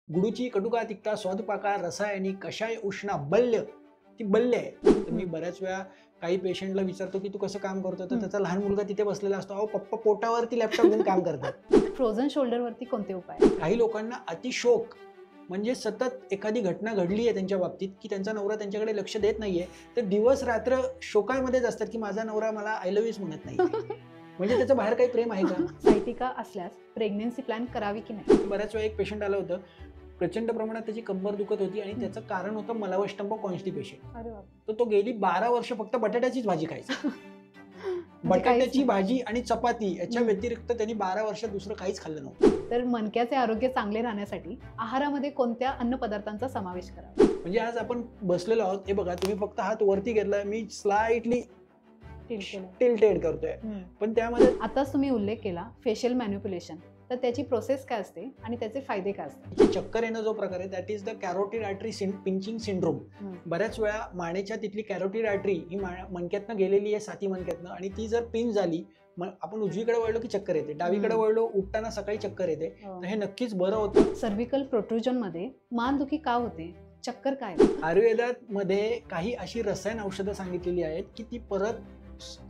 गुडूची कटुका तिक्ता स्वादुपाका रसायनी कषाय उष्णा बल्य ती बल्य आहे. तर मी बऱ्याच वेळा काही पेशंटला विचारतो की तू कसं काम करतो, तर त्याचा लहान मुलगा तिथे बसलेला असतो, अहो पप्पा पोटावरती लॅपटॉप घेऊन काम करतात. फ्रोझन शोल्डरवरती कोणते उपाय? काही लोकांना अतिशोक म्हणजे सतत एखादी घटना घडली आहे त्यांच्या बाबतीत की त्यांचा नवरा त्यांच्याकडे लक्ष देत नाहीये, तर दिवस रात्र शोकामध्येच असतात की माझा नवरा मला आय लव्ह यूच म्हणत नाही. म्हणजे त्याचं बाहेर काही प्रेम आहे का? सायटिका असल्यास प्रेग्नन्सी प्लॅन करावी की नाही? बऱ्याच वेळा एक पेशंट आलं होतं, प्रचंड प्रमाणात त्याची कंबर दुखत होती आणि त्याचं कारण होतं मलावष्टंभ कॉन्स्टिपेशन. अरे बाप. तर तो गेली 12 वर्ष फक्त बटाट्याचीच भाजी खायचा. बटाट्याची भाजी आणि चपाती याच्या व्यतिरिक्त त्यांनी 12 वर्षात दुसरं काहीच खाल्लं नव्हतं. तर मणक्याचे आरोग्य चांगले राहण्यासाठी आहारामध्ये कोणत्या अन्न पदार्थांचा समावेश करावा? म्हणजे आज आपण बसलेलो आहोत, हे बघा तुम्ही फक्त हात वरती घेतलाय, मी स्लाइटली टिल्टेड करतोय, पण त्यामध्ये आताच तुम्ही उल्लेख केला फेशियल मॅनिप्युलेशन, तर त्याची प्रोसेस काय असते आणि त्याचे फायदे काय असतात? चक्कर येणं जो प्रकार आहे that is the carotid artery pinching syndrome. बऱ्याच वेळा मानेच्या तिथली कॅरोटिड आर्टरी ही मणक्यातनं गेलेली आहे, साती मणक्यातनं, आणि ती जर पिंच झाली, आपण उजवीकडे वळलो की चक्कर येते, डावीकडे वळलो उठताना सकाळी चक्कर येते, तर हे नक्कीच बरं होतं. सर्व्हिकल प्रोट्रुजन मध्ये मानदुखी का होते, चक्कर काय? आयुर्वेदात मध्ये काही अशी रसायन औषधं सांगितलेली आहेत की ती परत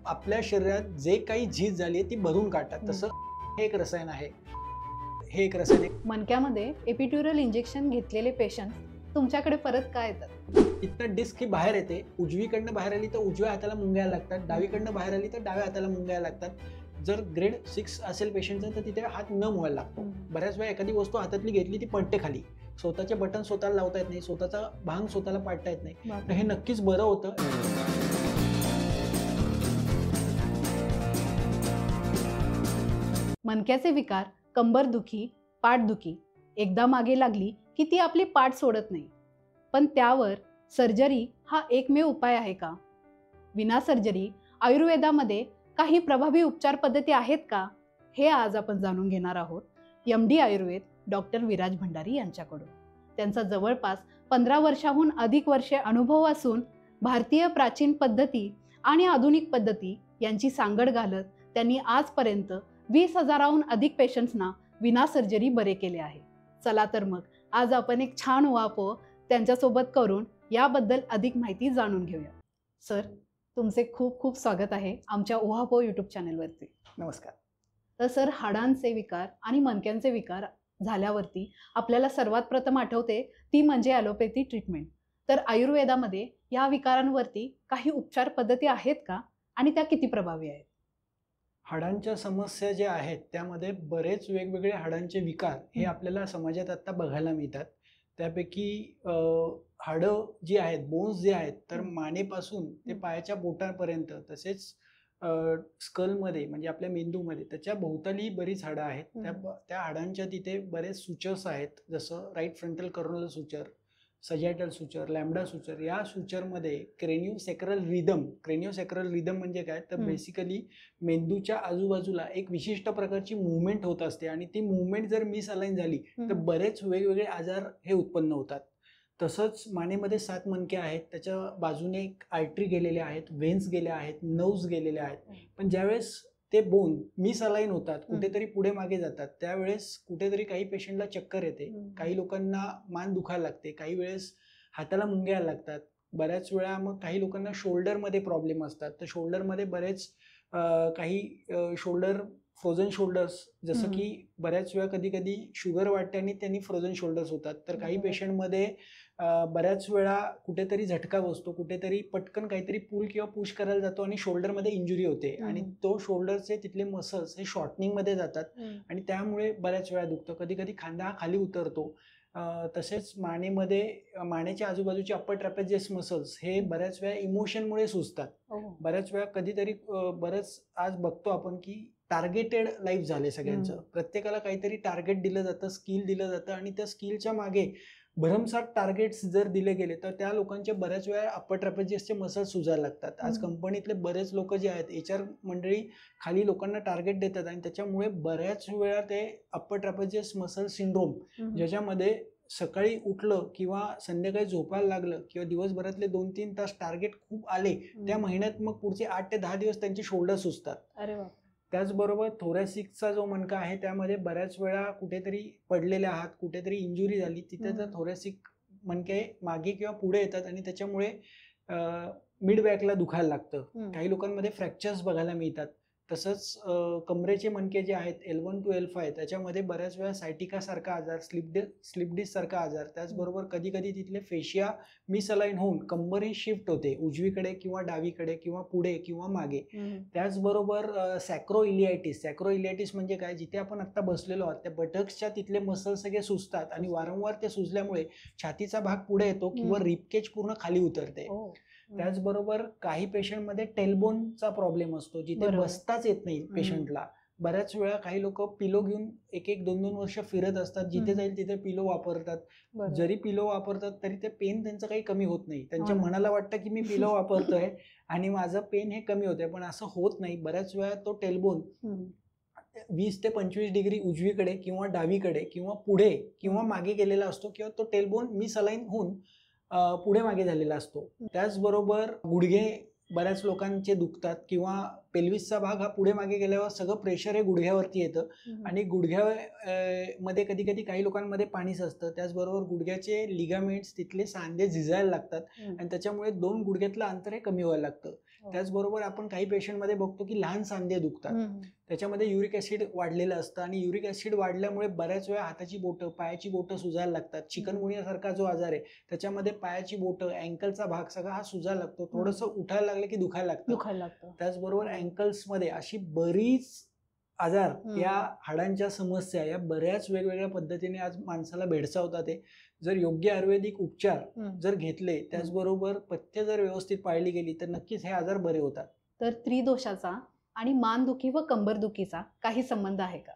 आपल्या शरीरात जे काही झीज झाली आहे ती भरून काढतात. तसं हे एक रसायन आहे. हे एक रसायन आहे. मणक्यामध्ये एपिड्युरल इंजेक्शन घेतलेले पेशंट तुमच्याकडे परत काय येतात? इथनं डिस्क ही बाहेर येते, उजवीकडनं बाहेर आली तर उजव्या हाताला मुंग्या लागतात, डावीकडनं बाहेर आली तर डाव्या हाताला मुंग्या लागतात. जर ग्रेड 6 असेल पेशंटचं तर तिथे हात न मोवायला लागतो. बऱ्याच वेळा एखादी वस्तू हातातली घेतली ती पडते खाली, स्वतःचे बटन स्वतःला लावता येत नाही, स्वतःचा भांग स्वतःला पाडता येत नाही, तर हे नक्कीच बरं होतं. मणक्याचे विकार, कंबरदुखी, पाठदुखी एकदा मागे लागली की ती आपली पाठ सोडत नाही. पण त्यावर सर्जरी हा एकमेव उपाय आहे का? विना सर्जरी आयुर्वेदामध्ये काही प्रभावी उपचार पद्धती आहेत का? हे आज आपण जाणून घेणार आहोत MD आयुर्वेद डॉक्टर विराज भंडारी यांच्याकडून. त्यांचा जवळपास 15 वर्षाहून अधिक वर्षे अनुभव असून भारतीय प्राचीन पद्धती आणि आधुनिक पद्धती यांची सांगड घालत त्यांनी आजपर्यंत 20,000हून अधिक पेशंट्सना विना सर्जरी बरे केले आहे. चला तर मग आज आपण एक छान उहापोह त्यांच्यासोबत करून याबद्दल अधिक माहिती जाणून घेऊया. सर, तुमचे खूप खूप स्वागत आहे आमच्या उहापोह यूट्यूब चॅनलवरती. नमस्कार. तर सर, हाडांचे विकार आणि मणक्यांचे विकार झाल्यावरती आपल्याला सर्वात प्रथम आठवते ती म्हणजे ॲलोपॅथी ट्रीटमेंट. तर आयुर्वेदामध्ये या विकारांवरती काही उपचार पद्धती आहेत का आणि त्या किती प्रभावी आहेत? हाडांच्या समस्या ज्या आहेत त्यामध्ये बरेच वेगवेगळे हाडांचे विकार हे आपल्याला समाजात आता बघायला मिळतात. त्यापैकी हाडं जी आहेत, बोन्स जे आहेत, तर मानेपासून ते पायाच्या बोटांपर्यंत, तसेच स्कलमध्ये म्हणजे आपल्या मेंदूमध्ये त्याच्या भोवताली बरीच हाडं आहेत. त्या हाडांच्या तिथे बरेच सुचर्स आहेत, जसं right frontal coronal suture, sagittal suture, lambda suture. या सुचरमध्ये क्रेनियोसेक्रल रिदम म्हणजे काय, तर बेसिकली मेंदूच्या आजूबाजूला एक विशिष्ट प्रकारची मुवमेंट होत असते आणि ती मुवमेंट जर मिसअलाइन झाली तर बरेच वेगवेगळे आजार हे उत्पन्न होतात. तसंच मानेमध्ये 7 मणके आहेत, त्याच्या बाजूने आर्टरी गेलेले आहेत, व्हेन्स गेल्या आहेत, नर्व्स गेलेले आहेत. पण ज्यावेळेस ते बोन मिसअलाइन होतात, कुठेतरी पुढे मागे जातात, त्यावेळेस कुठेतरी काही पेशंटला चक्कर येते, काही लोकांना मान दुखायला लागते, काही वेळेस हाताला मुंग्या लागतात, बऱ्याच वेळा मग काही लोकांना शोल्डरमध्ये प्रॉब्लेम असतात. तर शोल्डरमध्ये बरेच काही शोल्डर फ्रोझन शोल्डर्स, जसं की बऱ्याच वेळा कधी कधी शुगर वाढते आणि त्यांनी फ्रोझन शोल्डर्स होतात. तर काही पेशंटमध्ये बऱ्याच वेळा कुठेतरी झटका बसतो, कुठेतरी पटकन काहीतरी पुल किंवा पुश करायला जातो आणि शोल्डरमध्ये इंजुरी होते आणि तो शोल्डरचे तिथले मसल्स हे शॉर्टनिंगमध्ये जातात आणि त्यामुळे बऱ्याच वेळा दुखतं. कधी कधी खांदा खाली उतरतो. तसेच मानेच्या आजूबाजूचे अप्पर ट्रॅपेझियस मसल्स हे बऱ्याच वेळा इमोशनमुळे सुचतात. बऱ्याच वेळा कधीतरी बरंच आज बघतो आपण की टार्गेटेड लाईफ झाले सगळ्यांचं, प्रत्येकाला काहीतरी टार्गेट दिलं जातं, स्किल दिलं जातं आणि त्या स्किलच्या मागे भरमसाठ टार्गेट्स जर दिले गेले तर त्या लोकांचे बऱ्याच वेळा अप्पर ट्रॅपेझियसचे मसल्स सुजायला लागतात. आज कंपनीतले बरेच लोक जे आहेत, HR मंडळी खाली लोकांना टार्गेट देतात आणि त्याच्यामुळे बऱ्याच वेळा ते अप्पर ट्रॅपेझियस मसल सिंड्रोम, ज्याच्यामध्ये सकाळी उठलं किंवा संध्याकाळी झोपायला लागलं किंवा दिवसभरातले 2-3 तास टार्गेट खूप आले, त्या महिन्यात मग पुढचे 8 ते 10 दिवस त्यांचे शोल्डर सुजतात. त्याचबरोबर थोरॅसिकचा जो मणका आहे त्यामध्ये बऱ्याच वेळा कुठेतरी पडलेले आहात, कुठेतरी इंजुरी झाली, तिथे जर थोरॅसिक मणके मागे किंवा पुढे येतात आणि त्याच्यामुळे मिड बॅकला दुखायला लागतं. काही लोकांमध्ये फ्रॅक्चर्स बघायला मिळतात. तसंच कमरेचे मणके जे आहेत L1 to L5 त्याच्यामध्ये बऱ्याच वेळा सायटिका सारखा आजार, स्लिप डिस्क सारखा आजार, त्याचबरोबर कधी कधी तिथले फेशिया मिसअलाइन होऊन कंबर ही शिफ्ट होते उजवीकडे किंवा डावीकडे किंवा पुढे किंवा मागे. त्याचबरोबर सॅक्रोइलियाटिस म्हणजे काय, जिथे आपण आता बसलेलो आहोत त्या बटक्सच्या तिथले मसल सगळे सुजतात आणि वारंवार ते सुजल्यामुळे छातीचा भाग पुढे येतो किंवा रिपकेज पूर्ण खाली उतरते. त्याचबरोबर काही पेशंटमध्ये टेलबोनचा प्रॉब्लेम असतो, जिथे बसताच येत नाही पेशंटला. बऱ्याच वेळा काही लोक पिलो घेऊन 1-2 वर्ष फिरत असतात, जिथे जाईल तिथे पिलो वापरतात. जरी पिलो वापरतात तरी ते पेन त्यांचं काही कमी होत नाही. त्यांच्या मनाला वाटतं की मी पिलो वापरतोय आणि माझं पेन हे कमी होतंय, पण असं होत नाही. बऱ्याच वेळा तो टेलबोन 20 ते 25 डिग्री उजवीकडे किंवा डावीकडे किंवा पुढे किंवा मागे गेलेला असतो, किंवा तो टेलबोन मिसअलाइन होऊन पुढे मागे झालेला असतो. त्याचबरोबर गुडघे बऱ्याच लोकांचे दुखतात किंवा पेल्विसचा भाग हा पुढे मागे गेल्यावर सगळं प्रेशर हे गुडघ्यावरती येतं आणि गुडघ्यामध्ये कधी कधी काही लोकांमध्ये पाणीच असतं. त्याचबरोबर गुडघ्याचे लिगामेंट्स, तिथले सांधे झिजायला लागतात आणि त्याच्यामुळे 2 गुडघ्यातलं अंतर हे कमी व्हायला लागतं. त्याचबरोबर आपण काही पेशंटमध्ये बघतो की लहान सांधे दुखतात, त्याच्यामध्ये युरिक ऍसिड वाढलेलं असतं आणि युरिक ऍसिड वाढल्यामुळे बऱ्याच वेळा हाताची बोटं, पायाची बोटं सुजायला लागतात. चिकनगुनियासारखा जो आजार आहे त्याच्यामध्ये पायाची बोटं, अँकलचा भाग सगळा हा सुजायला लागतो. थोडंसं उठायला लागलं की दुखायला लागतं. त्याचबरोबर अँकल्समध्ये अशी बरीच आजार, या हाडांच्या समस्या या बऱ्याच वेगवेगळ्या पद्धतीने आज माणसाला भेडसावतात. जर योग्य आयुर्वेदिक उपचार जर घेतले, त्याचबरोबर पथ्य जर व्यवस्थित पाळली गेली तर नक्कीच हे आजार बरे होतात. तर त्रिदोषाचा आणि मानदुखी व कंबरदुखीचा काही संबंध आहे का?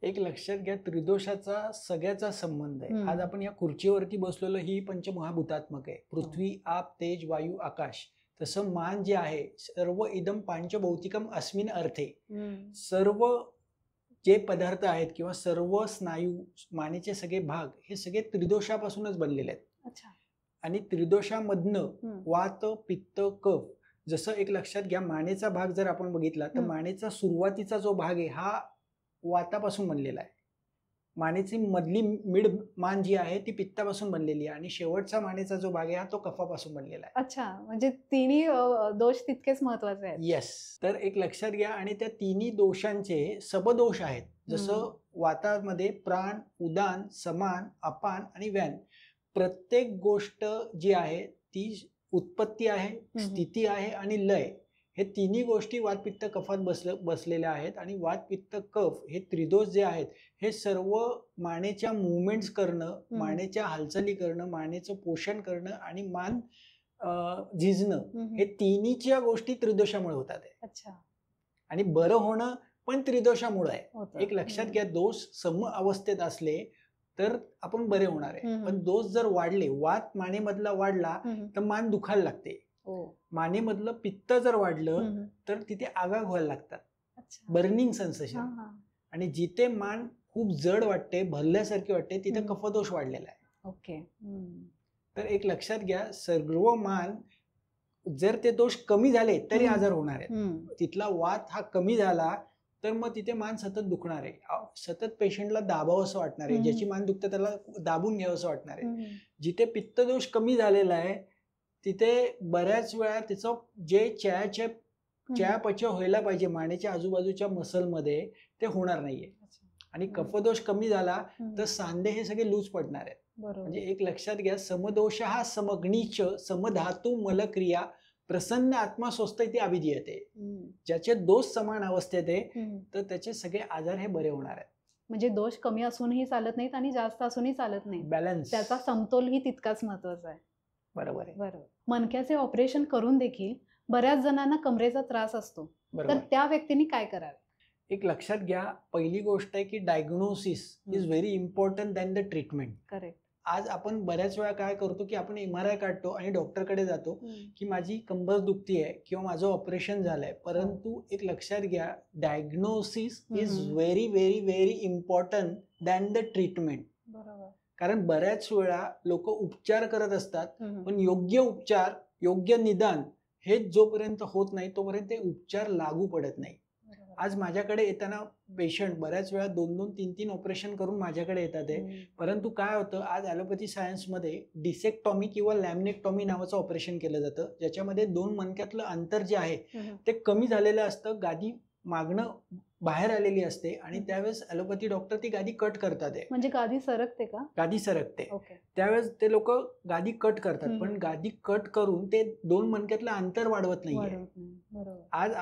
एक लक्षात घ्या, त्रिदोषाचा सगळ्याचा संबंध आहे. आज आपण या खुर्चीवरती बसलेलो ही पंचमहाभूतात्मक आहे. पृथ्वी, आप, तेज, वायू, आकाश. तसं मान जे आहे, सर्व इदम पांचभौतिकम अस्मिन अर्थे. सर्व जे पदार्थ आहेत किंवा सर्व स्नायू, मानेचे सगळे भाग हे सगळे त्रिदोषापासूनच बनलेले आहेत. आणि त्रिदोषामधनं वात, पित्त, कफ. जसं एक लक्षात घ्या, मानेचा भाग जर आपण बघितला तर मानेचा सुरुवातीचा जो भाग आहे हा वातापासून बनलेला आहे. मानेची मधली मिड मान जी आहे ती पित्तापासून बनलेली आहे आणि शेवटचा मानेचा जो भाग आहे हा तो कफापासून बनलेला आहे. अच्छा, म्हणजे तिन्ही दोष तितकेच महत्वाचे आहेत. येस. तर एक लक्षात घ्या, आणि त्या तिन्ही दोषांचे सबदोष आहेत. जसं वातामध्ये प्राण, उदान, समान, अपान आणि व्यान. प्रत्येक गोष्ट जी आहे ती उत्पत्ती आहे, स्थिती आहे आणि लय. हे तिन्ही गोष्टी वात, पित्त, कफात बसलेल्या आहेत. आणि वात, पित्त, कफ हे त्रिदोष जे आहेत हे सर्व मानेच्या मुवमेंट्स करणं, मानेच्या हालचाली करणं, मानेचं पोषण करणं आणि मान झिजणं, हे तिन्हीच्या गोष्टी त्रिदोषामुळे होतात. अच्छा. आणि बरं होणं पण त्रिदोषामुळे आहे. एक लक्षात घ्या, दोष सम अवस्थेत असले तर आपण बरे होणार आहे. पण दोष जर वाढले, वात मानेमधला वाढला तर मान दुखायला लागते. मानेमधलं पित्त जर वाढलं तर तिथे आगाग व्हायला लागतात, बर्निंग सेन्सेशन. आणि जिथे मान खूप जड वाटते, भरल्यासारखी वाटते, तिथे कफदोष वाढलेला आहे. ओके. तर एक लक्षात घ्या, सर्व मान जर ते दोष कमी झाले तरी आजार होणार आहेत. तिथला वात हा कमी झाला तर मग तिथे मान सतत दुखणार आहे, सतत पेशंटला दाबावं असं वाटणार आहे. ज्याची मान दुखते त्याला दाबून घ्यावं असं वाटणार आहे. जिथे पित्तदोष कमी झालेला आहे तिथे बऱ्याच वेळा त्याचं जे चयापचय व्हायला पाहिजे मानेच्या आजूबाजूच्या मसलमध्ये ते होणार नाहीये. आणि कफदोष कमी झाला तर सांधे हे सगळे लूज पडणार आहेत. म्हणजे एक लक्षात घ्या, समदोष हा समग्नीच समधातू मलक्रिया प्रसन्न आत्मा स्वस्थ इथे अभिधीयते. ज्याचे दोष समान अवस्थेत आहे तर त्याचे सगळे आजार हे बरे होणार आहेत. म्हणजे दोष कमी असूनही चालत नाहीत आणि जास्त असूनही चालत नाही. बॅलन्स, त्याचा समतोलही तितकाच महत्वाचा आहे. बरोबर आहे. बरोबर. मणक्याचे ऑपरेशन करून देखील बऱ्याच जणांना कमरेचा त्रास असतो, तर त्या व्यक्तींनी काय करावे? एक लक्षात घ्या, पहिली गोष्ट आहे की diagnosis is very important than the treatment. Correct. आज आपण बऱ्याच वेळा काय करतो की आपण MRI काढतो आणि डॉक्टरकडे जातो की माझी कंबर दुखती आहे किंवा माझं ऑपरेशन झालंय. परंतु एक लक्षात घ्या, diagnosis is very very very important than the treatment. बरोबर. कारण बऱ्याच वेळा लोक उपचार करत असतात, पण योग्य उपचार, योग्य निदान हे जोपर्यंत होत नाही तोपर्यंत ते उपचार लागू पडत नाही. आज माझ्याकडे येताना पेशंट बऱ्याच वेळा 2-2, 3-3 ऑपरेशन करून माझ्याकडे येतात आहे. परंतु काय होतं, आज ॲलोपॅथी सायन्समध्ये डिसेक्टॉमी किंवा लॅमिनेक्टॉमी नावाचं ऑपरेशन केलं जातं, ज्याच्यामध्ये 2 मणक्यातलं अंतर जे आहे ते कमी झालेलं असतं, गादी मागणं बाहेर आलेली असते आणि त्यावेळेस ॲलोपॅथी डॉक्टर ती गादी कट करतात आहे. म्हणजे गादी सरकते का? गादी सरकते. ओके. त्यावेळेस ते लोक गादी कट करतात, पण गादी कट करून ते 2 मणक्यातलं अंतर वाढवत नाहीये. बरोबर. आज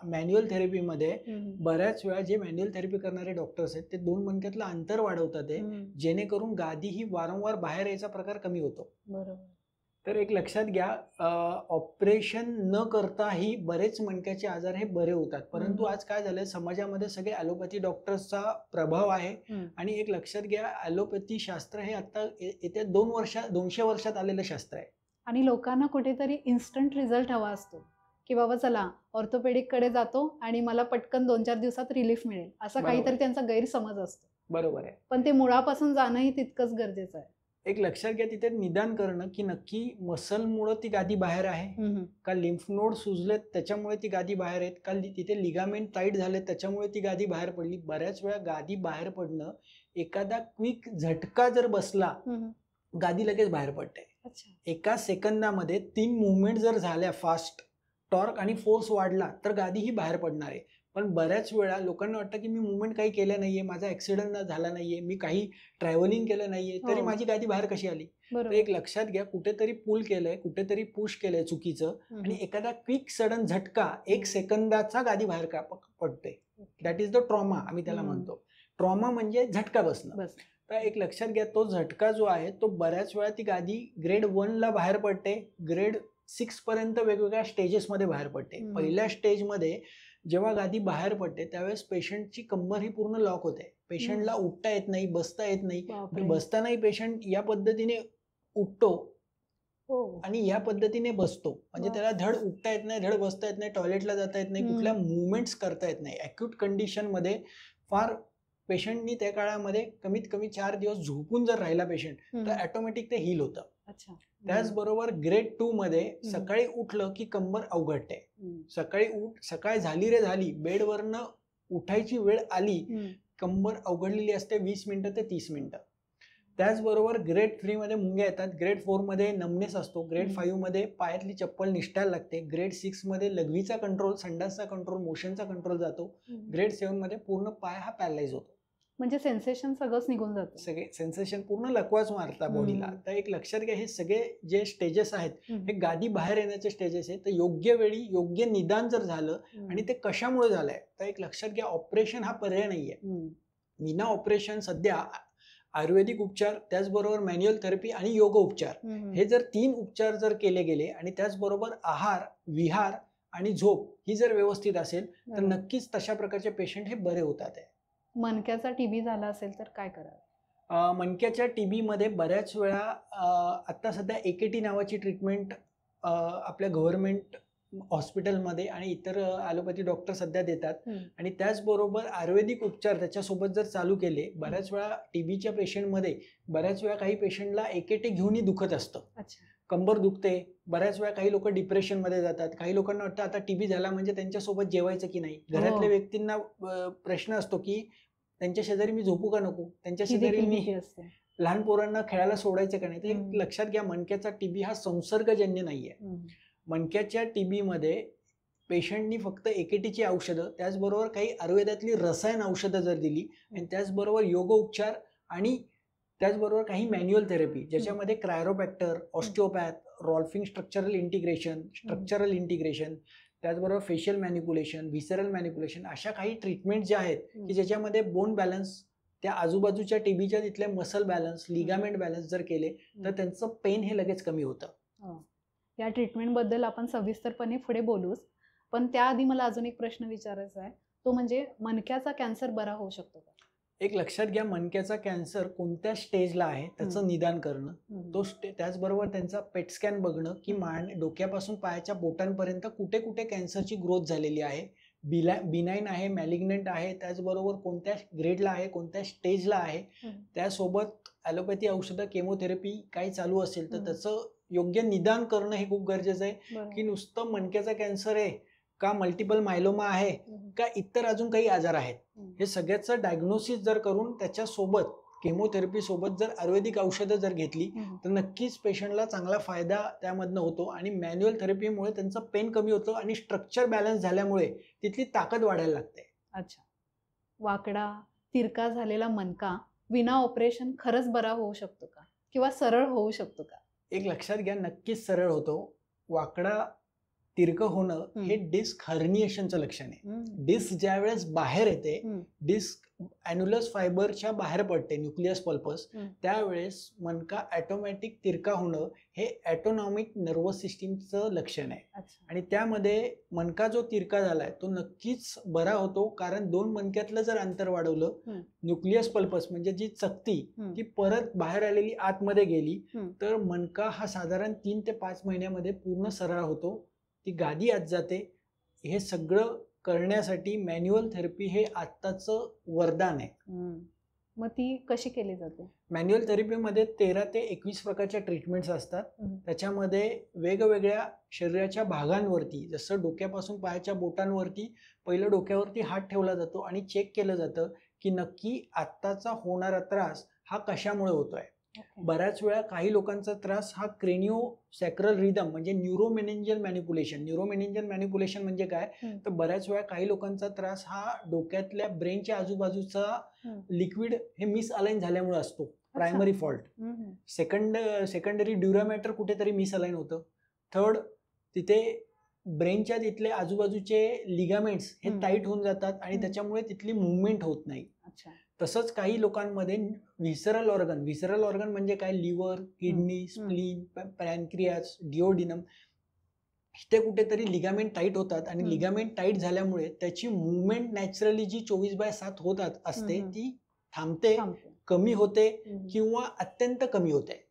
मॅन्युअल थेरपीमध्ये बऱ्याच वेळा जे मॅन्युअल थेरपी करणारे डॉक्टर्स आहेत ते 2 मणक्यातलं अंतर वाढवतात आहे, जेणेकरून गादी ही वारंवार बाहेर यायचा प्रकार कमी होतो. बरोबर. तर एक लक्षात घ्या, ऑपरेशन न करताही बरेच मणक्याचे आजार हे बरे होतात. परंतु आज काय झालंय, समाजामध्ये सगळे ॲलोपॅथी डॉक्टर्सचा प्रभाव आहे आणि एक लक्षात घ्या, ॲलोपॅथी शास्त्र हे आता येत्या 200 वर्षात आलेलं शास्त्र आहे. आणि लोकांना कुठेतरी इन्स्टंट रिझल्ट हवा असतो की बाबा चला ऑर्थोपेडिक कडे जातो आणि मला पटकन 2-4 दिवसात रिलीफ मिळेल, असा काहीतरी त्यांचा गैरसमज असतो. बरोबर आहे. पण ते मुळापासून जाणंही तितकंच गरजेचं आहे. एक लक्षात घ्या, तिथे निदान करणं की नक्की मसलमुळं ती गादी बाहेर आहे का, लिम्फ नोड सुजलेत त्याच्यामुळे ती गादी बाहेर आहेत का, तिथे लिगामेंट टाईट झाले त्याच्यामुळे ती गादी बाहेर पडली. बऱ्याच वेळा गादी बाहेर पडणं, एखादा क्विक झटका जर बसला गादी लगेच बाहेर पडते. एका सेकंदामध्ये 3 मुवमेंट जर झाल्या फास्ट, टॉर्क आणि फोर्स वाढला तर गादी ही बाहेर पडणार आहे. पण बऱ्याच वेळा लोकांना वाटतं की मी मुवमेंट काही केलं नाहीये, माझा ऍक्सिडेंट झाला नाहीये, मी काही ट्रॅव्हलिंग केलं नाहीये, तरी माझी गादी बाहेर कशी आली. तर एक लक्षात घ्या, कुठेतरी पुल केलंय, कुठेतरी पुश केलंय चुकीचं आणि एखादा क्विक सडन झटका 1 सेकंदाचा गादी बाहेर पडते. दॅट इज द ट्रॉमा आम्ही त्याला म्हणतो. ट्रॉमा म्हणजे झटका बसणं. तर एक लक्षात घ्या, तो झटका जो आहे तो बऱ्याच वेळा ती गादी ग्रेड 1 ला बाहेर पडते, ग्रेड 6 पर्यंत वेगवेगळ्या स्टेजेसमध्ये बाहेर पडते. पहिल्या स्टेजमध्ये जेव्हा गादी बाहेर पडते त्यावेळेस पेशंटची कंबर ही पूर्ण लॉक होते. पेशंटला उठता येत नाही, बसता येत नाही. बसतानाही पेशंट या पद्धतीने उठतो आणि या पद्धतीने बसतो, म्हणजे त्याला धड उठता येत नाही, धड बसता येत नाही, टॉयलेटला जाता येत नाही, कुठल्या मुवमेंट्स करता येत नाही. ॲक्यूट कंडिशनमध्ये फार पेशंटनी त्या काळामध्ये कमीत कमी 4 दिवस झोपून जर राहिला पेशंट तर ऑटोमॅटिक ते हील होतं. त्याचबरोबर ग्रेड 2 मध्ये सकाळी उठलं की कंबर अवघडते. सकाळी झाली रे झाली, बेडवरनं उठायची वेळ आली, कंबर अवघडलेली असते 20 मिनिटं ते 30 मिनिटं. त्याचबरोबर ग्रेड 3 मध्ये मुंग्या येतात, ग्रेड 4 मध्ये नमनेस असतो, ग्रेड 5 मध्ये पायातली चप्पल निष्ठायला लागते, ग्रेड 6 मध्ये लघवीचा कंट्रोल, संडासचा कंट्रोल, मोशनचा कंट्रोल जातो, ग्रेड 7 मध्ये पूर्ण पाय हा पॅरलाइज होतो. म्हणजे सेन्सेशन सगळंच निघून जातं, सगळे सेन्सेशन पूर्ण लकवाच मारता बॉडीला. तर एक लक्षात घ्या, हे सगळे जे स्टेजेस आहेत हे गादी बाहेर येण्याचे स्टेजेस आहेत. तर योग्य वेळी योग्य निदान जर झालं आणि ते कशामुळे झालंय तर एक लक्षात घ्या, ऑपरेशन हा पर्याय नाहीये. विना ऑपरेशन सध्या आयुर्वेदिक उपचार, त्याचबरोबर मॅन्युअल थेरपी आणि योग उपचार, हे जर 3 उपचार जर केले गेले आणि त्याचबरोबर आहार, विहार आणि झोप ही जर व्यवस्थित असेल तर नक्कीच तशा प्रकारचे पेशंट हे बरे होतात. मणक्याचा टीबी झाला असेल तर काय करावं? मणक्याच्या टीबी मध्ये बऱ्याच वेळा आता सध्या AKT नावाची ट्रीटमेंट आपल्या गव्हर्नमेंट हॉस्पिटलमध्ये आणि इतर ॲलोपॅथी डॉक्टर सध्या देतात आणि त्याचबरोबर आयुर्वेदिक उपचार त्याच्यासोबत जर चालू केले, बऱ्याच वेळा टीबीच्या पेशंटमध्ये बऱ्याच वेळा काही पेशंटला AKT घेऊनही दुखत असतं, कंबर दुखते, बऱ्याच वेळा काही लोक डिप्रेशनमध्ये जातात, काही लोकांना वाटतं आता टीबी झाला म्हणजे त्यांच्यासोबत जेवायचं की नाही. घरातल्या व्यक्तींना प्रश्न असतो की त्यांच्या शेजारी मी झोपू का नको, त्यांच्या शेजारी मी लहान पोरांना खेळायला सोडायचं का नाही. तर लक्षात घ्या, मणक्याचा टीबी हा संसर्गजन्य नाहीये. मणक्याच्या टीबीमध्ये पेशंटनी फक्त AKTची औषधं, त्याचबरोबर काही आयुर्वेदातली रसायन औषधं जर दिली आणि त्याचबरोबर योग उपचार आणि त्याचबरोबर काही मॅन्युअल थेरपी ज्याच्यामध्ये क्रायोप्रॅक्टर, ऑस्टिओपॅथ, रॉल्फिंग स्ट्रक्चरल इंटिग्रेशन, त्याचबरोबर फेशियल मॅनिप्युलेशन, व्हिसरल मॅनिप्युलेशन, अशा काही ट्रीटमेंट ज्या आहेत की ज्याच्यामध्ये बोन बॅलन्स, त्या आजूबाजूच्या टीबीच्या तिथले मसल बॅलन्स, लिगामेंट बॅलन्स जर केले तर त्यांचं पेन हे लगेच कमी होतं. या ट्रीटमेंटबद्दल आपण सविस्तरपणे पुढे बोलूच, पण त्याआधी मला अजून एक प्रश्न विचारायचा आहे, तो म्हणजे मणक्याचा कॅन्सर बरा होऊ शकतो का? एक लक्षात घ्या, मणक्याचा कॅन्सर कोणत्या स्टेजला आहे त्याचं निदान करणं, तो त्याचबरोबर त्यांचा पेट स्कॅन बघणं की डोक्यापासून पायाच्या बोटांपर्यंत कुठे कुठे कॅन्सरची ग्रोथ झालेली आहे, बिनाईन आहे, मॅलिग्नंट आहे, त्याचबरोबर कोणत्या ग्रेडला आहे, कोणत्या स्टेजला आहे, त्यासोबत ॲलोपॅथी औषधं, केमोथेरपी काही चालू असेल तर त्याचं योग्य निदान करणं हे खूप गरजेचं आहे. की नुसतं मणक्याचा कॅन्सर आहे का मल्टिपल मायलोमा आहे का इतर अजून काही आजार आहेत, हे सगळ्याचं डायग्नोसिस जर करून त्याच्यासोबत केमोथेरपी सोबत जर आयुर्वेदिक औषधं जर घेतली तर नक्कीच पेशंटला चांगला फायदा त्यामधनं होतो आणि मॅन्युअल थेरपीमुळे त्यांचं पेन कमी होतं आणि स्ट्रक्चर बॅलन्स झाल्यामुळे तिथली ताकद वाढायला लागते. अच्छा. वाकडा तिरका झालेला मणका विना ऑपरेशन खरंच बरा होऊ शकतो का, किंवा सरळ होऊ शकतो का? एक लक्षात घ्या, नक्कीच सरळ होतो. वाकडा तिरकं होणं हे डिस्क हर्निएशनचं लक्षण आहे. डिस्क ज्या वेळेस बाहेर येते, डिस्क ॲन्युलस फायबरच्या बाहेर पडते, न्यूक्लियस पल्पस, त्यावेळेस मणका ऑटोमॅटिक तिरका होणं हे ॲटोनॉमिक नर्वस सिस्टीमचं लक्षण आहे. आणि त्यामध्ये मणका जो तिरका झालाय तो नक्कीच बरा होतो, कारण 2 मणक्यातलं जर अंतर वाढवलं, न्यूक्लियस पल्पस म्हणजे जी चकती ती परत बाहेर आलेली आतमध्ये गेली, तर मणका हा साधारण 3 ते 5 महिन्यामध्ये पूर्ण सरळ होतो, ती गादी आत जाते. हे सगळं करण्यासाठी मॅन्युअल थेरपी हे आत्ताचं वरदान आहे. मग ती कशी केली जाते? मॅन्युअल थेरपीमध्ये 13 ते 21 प्रकारच्या ट्रीटमेंट्स असतात. त्याच्यामध्ये वेगवेगळ्या शरीराच्या भागांवरती, जसं डोक्यापासून पायाच्या बोटांवरती पहिलं डोक्यावरती हात ठेवला जातो आणि चेक केलं जातं की नक्की आत्ताचा होणारा त्रास हा कशामुळे होतोय. बऱ्याच वेळा काही लोकांचा त्रास हा क्रेनिओ सॅक्रल रिदम म्हणजे न्यूरोमेनिंजियल मॅनिप्युलेशन. न्यूरोमेनिंजियल मॅनिप्युलेशन म्हणजे काय, तर बऱ्याच वेळा काही लोकांचा त्रास हा डोक्यातल्या ब्रेनच्या आजूबाजूचा लिक्विड हे मिसअलाइन झाल्यामुळे असतो, प्रायमरी फॉल्ट. सेकंडरी ड्युरामॅटर कुठेतरी मिसअलाइन होतं. थर्ड, तिथे ब्रेनच्या तिथले आजूबाजूचे लिगामेंट्स हे टाईट होऊन जातात आणि त्याच्यामुळे तिथली मुवमेंट होत नाही. तसंच काही लोकांमध्ये व्हिसरल ऑर्गन म्हणजे काय, लिव्हर, किडनी, स्प्लीन, पॅनक्रियास, डिओडिनम, इथे कुठेतरी लिगामेंट टाईट होतात आणि लिगामेंट टाईट झाल्यामुळे त्याची मुवमेंट नॅचरली जी 24/7 होत असते ती थांबते, कमी होते किंवा अत्यंत कमी होते.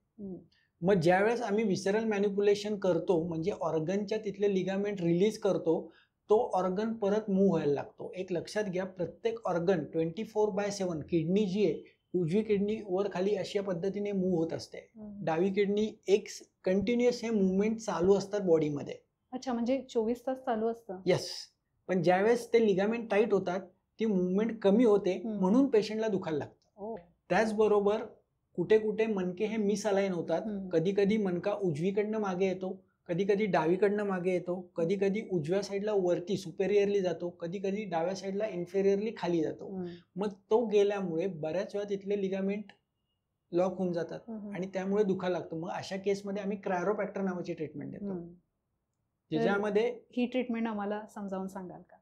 मग ज्यावेळेस आम्ही व्हिसरल मॅनिप्युलेशन करतो म्हणजे ऑर्गनच्या तिथले लिगामेंट रिलीज करतो, तो ऑर्गन परत मूव्ह व्हायला लागतो. एक लक्षात घ्या, प्रत्येक ऑर्गन 24/7, किडनी जी आहे, उजवी किडनी वर खाली अशा पद्धतीने मूव्ह होत असते. डावी किडनी एक कंटिन्युअस हे मुवमेंट चालू असतात बॉडीमध्ये. अच्छा, म्हणजे 24 तास चालू असतं? येस. पण ज्यावेळेस ते लिगामेंट टाईट होतात ती मुवमेंट कमी होते, म्हणून पेशंटला दुखायला लागतं. त्याचबरोबर कुठे कुठे मणके हे मिसअलाइन होतात. कधी कधी मणका उजवीकडनं मागे येतो, कधी कधी डावीकडनं मागे येतो, कधी कधी उजव्या साईडला वरती सुपेरियरली जातो, कधी कधी डाव्या साईडला इन्फेरियरली खाली जातो. मग तो गेल्यामुळे बऱ्याच वेळा तिथले लिगामेंट लॉक होऊन जातात आणि त्यामुळे दुखायला लागतं. मग अशा केसमध्ये आम्ही क्रायोप्रॅक्टर नावाची ट्रीटमेंट देतो. ज्याच्यामध्ये ही ट्रीटमेंट आम्हाला समजावून सांगाल का?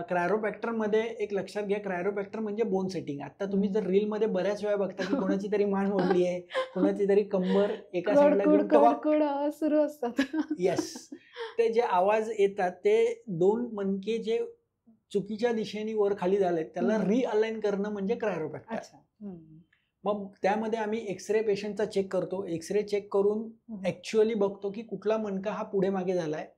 क्रायोप्रॅक्टरमध्ये एक लक्षात घ्या, क्रायोप्रॅक्टर म्हणजे बोन सेटिंग. आता तुम्ही जर रील मध्ये बऱ्याच वेळा बघता की कोणाची तरी मान मोडली आहे, कोणाची तरी कंबर एका साईडला सुरू असतात. येस, ते जे आवाज येतात ते 2 मणके जे चुकीच्या दिशेने वर खाली झालेत त्याला रिअलाइन करणं म्हणजे क्रायोप्रॅक्टर. मग त्यामध्ये आम्ही एक्सरे पेशंटचा चेक करतो. एक्सरे चेक करून ऍक्च्युअली बघतो की कुठला मणका हा पुढे मागे झालाय.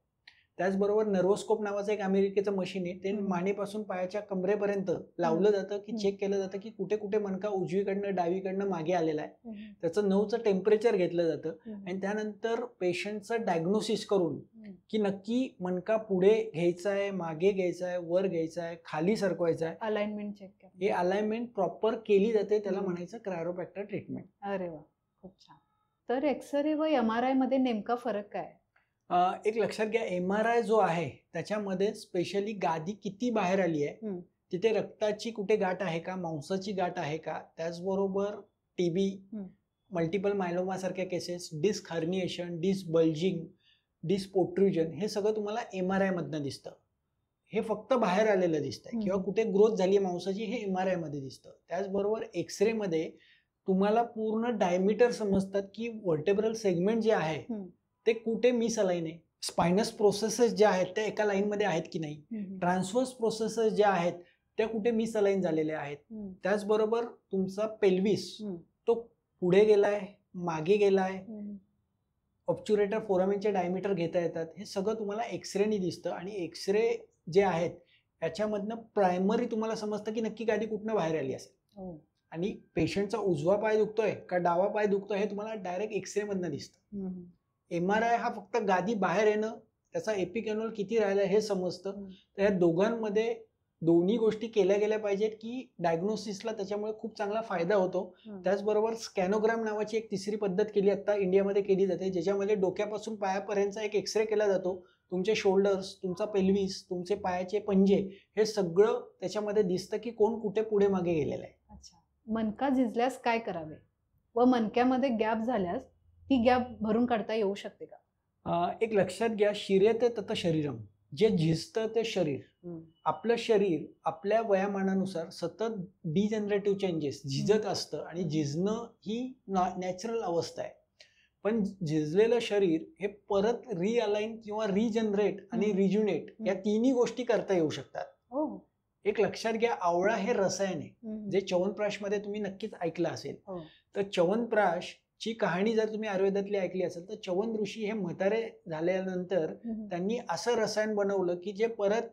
त्याचबरोबर नर्वोस्कोप नावाचं एक अमेरिकेचं मशीन आहे, ते मानेपासून पायाच्या कमरेपर्यंत लावलं जातं की चेक केलं जातं की कुठे कुठे मणका उजवीकडनं डावीकडनं मागे आलेला आहे. त्याचं 9चं टेम्परेचर घेतलं जातं आणि त्यानंतर पेशंटचं डायग्नोसिस करून की नक्की मणका पुढे घ्यायचा आहे, मागे घ्यायचा आहे, वर घ्यायचा आहे, खाली सरकवायचा आहे, अलाइनमेंट चेक, हे अलाइनमेंट प्रॉपर केली जाते. त्याला म्हणायचं क्रायोप्रॅक्टर ट्रीटमेंट. अरे वा, खूप छान. तर एक्सरे व MRI मध्ये नेमका फरक काय? एक लक्षात घ्या, MRI जो आहे त्याच्यामध्ये स्पेशली गादी किती बाहेर आली आहे, तिथे रक्ताची कुठे गाठ आहे का, मांसाची गाठ आहे का, त्याचबरोबर TB, मल्टिपल मायलोमा सारख्या cases, disc herniation, disc bulging, disc protrusion, हे सगळं तुम्हाला MRI मधनं दिसतं. हे फक्त बाहेर आलेलं दिसतंय किंवा कुठे ग्रोथ झाली आहे मांसाची, हे MRI मध्ये दिसतं. त्याचबरोबर एक्सरे मध्ये तुम्हाला पूर्ण डायमीटर समजतात की व्हर्टेब्रल सेगमेंट जे आहे ते कुठे मिसअलाइन आहे, स्पायनस प्रोसेसेस ज्या आहेत त्या एका लाईन मध्ये आहेत की नाही, ट्रान्सवर्स प्रोसेसेस ज्या आहेत त्या कुठे मिसअलाइन झालेल्या आहेत. त्याचबरोबर तुमचा पेल्विस तो पुढे गेलाय, मागे गेलाय, ऑब्च्युरेटर फोरामेनचे डायमीटर घेता येतात, हे सगळं तुम्हाला एक्सरेनी दिसतं. आणि एक्सरे जे आहेत याच्यामधनं प्रायमरी तुम्हाला समजतं की नक्की गादी कुठनं बाहेर आली असेल. आणि पेशंटचा उजवा पाय दुखतोय का डावा पाय दुखतोय हे तुम्हाला डायरेक्ट एक्सरे मधनं दिसतं. MRI हा फक्त गादी बाहेर येणं, त्याचा एपिकॅनॉल किती राहिला हे समजतं. हम्म. तर या दोघांमध्ये दोन्ही गोष्टी केल्या गेल्या पाहिजेत की डायग्नोसिसला त्याच्यामुळे खूप चांगला फायदा होतो. त्याचबरोबर स्कॅनोग्राम नावाची एक तिसरी पद्धत केली आता इंडियामध्ये केली जाते, ज्याच्यामध्ये डोक्यापासून पायापर्यंतचा एक एक्सरे केला जातो. तुमचे शोल्डर्स, तुमचा पेल्विस, तुमचे पायाचे पंजे हे सगळं त्याच्यामध्ये दिसतं की कोण कुठे पुढे मागे गेलेलं आहे. अच्छा. मणका झिजल्यास काय करावे व मणक्यामध्ये गॅप झाल्यास ती गॅप भरून काढता येऊ शकते का? एक लक्षात घ्या, शिर्यते तत शरीरम. जे झिजतं ते शरीर. आपलं शरीर आपल्या वयामानानुसार सतत डिजनरेटिव्ह चेंजेस झिजत असतं आणि झिजणं ही नॅचरल अवस्था आहे. पण झिजलेलं शरीर हे परत रिअलाइन किंवा रिजनरेट आणि रिज्युनेट या तिन्ही गोष्टी करता येऊ शकतात. हो. एक लक्षात घ्या, आवळा हे रसायन आहे जे च्यवनप्राशमध्ये तुम्ही नक्कीच ऐकलं असेल. हो. तर च्यवनप्राश ची कहाणी जर तुम्ही आयुर्वेदातली ऐकली असेल तर च्यवन ऋषी हे म्हातारे झाल्यानंतर त्यांनी असं रसायन बनवलं की जे परत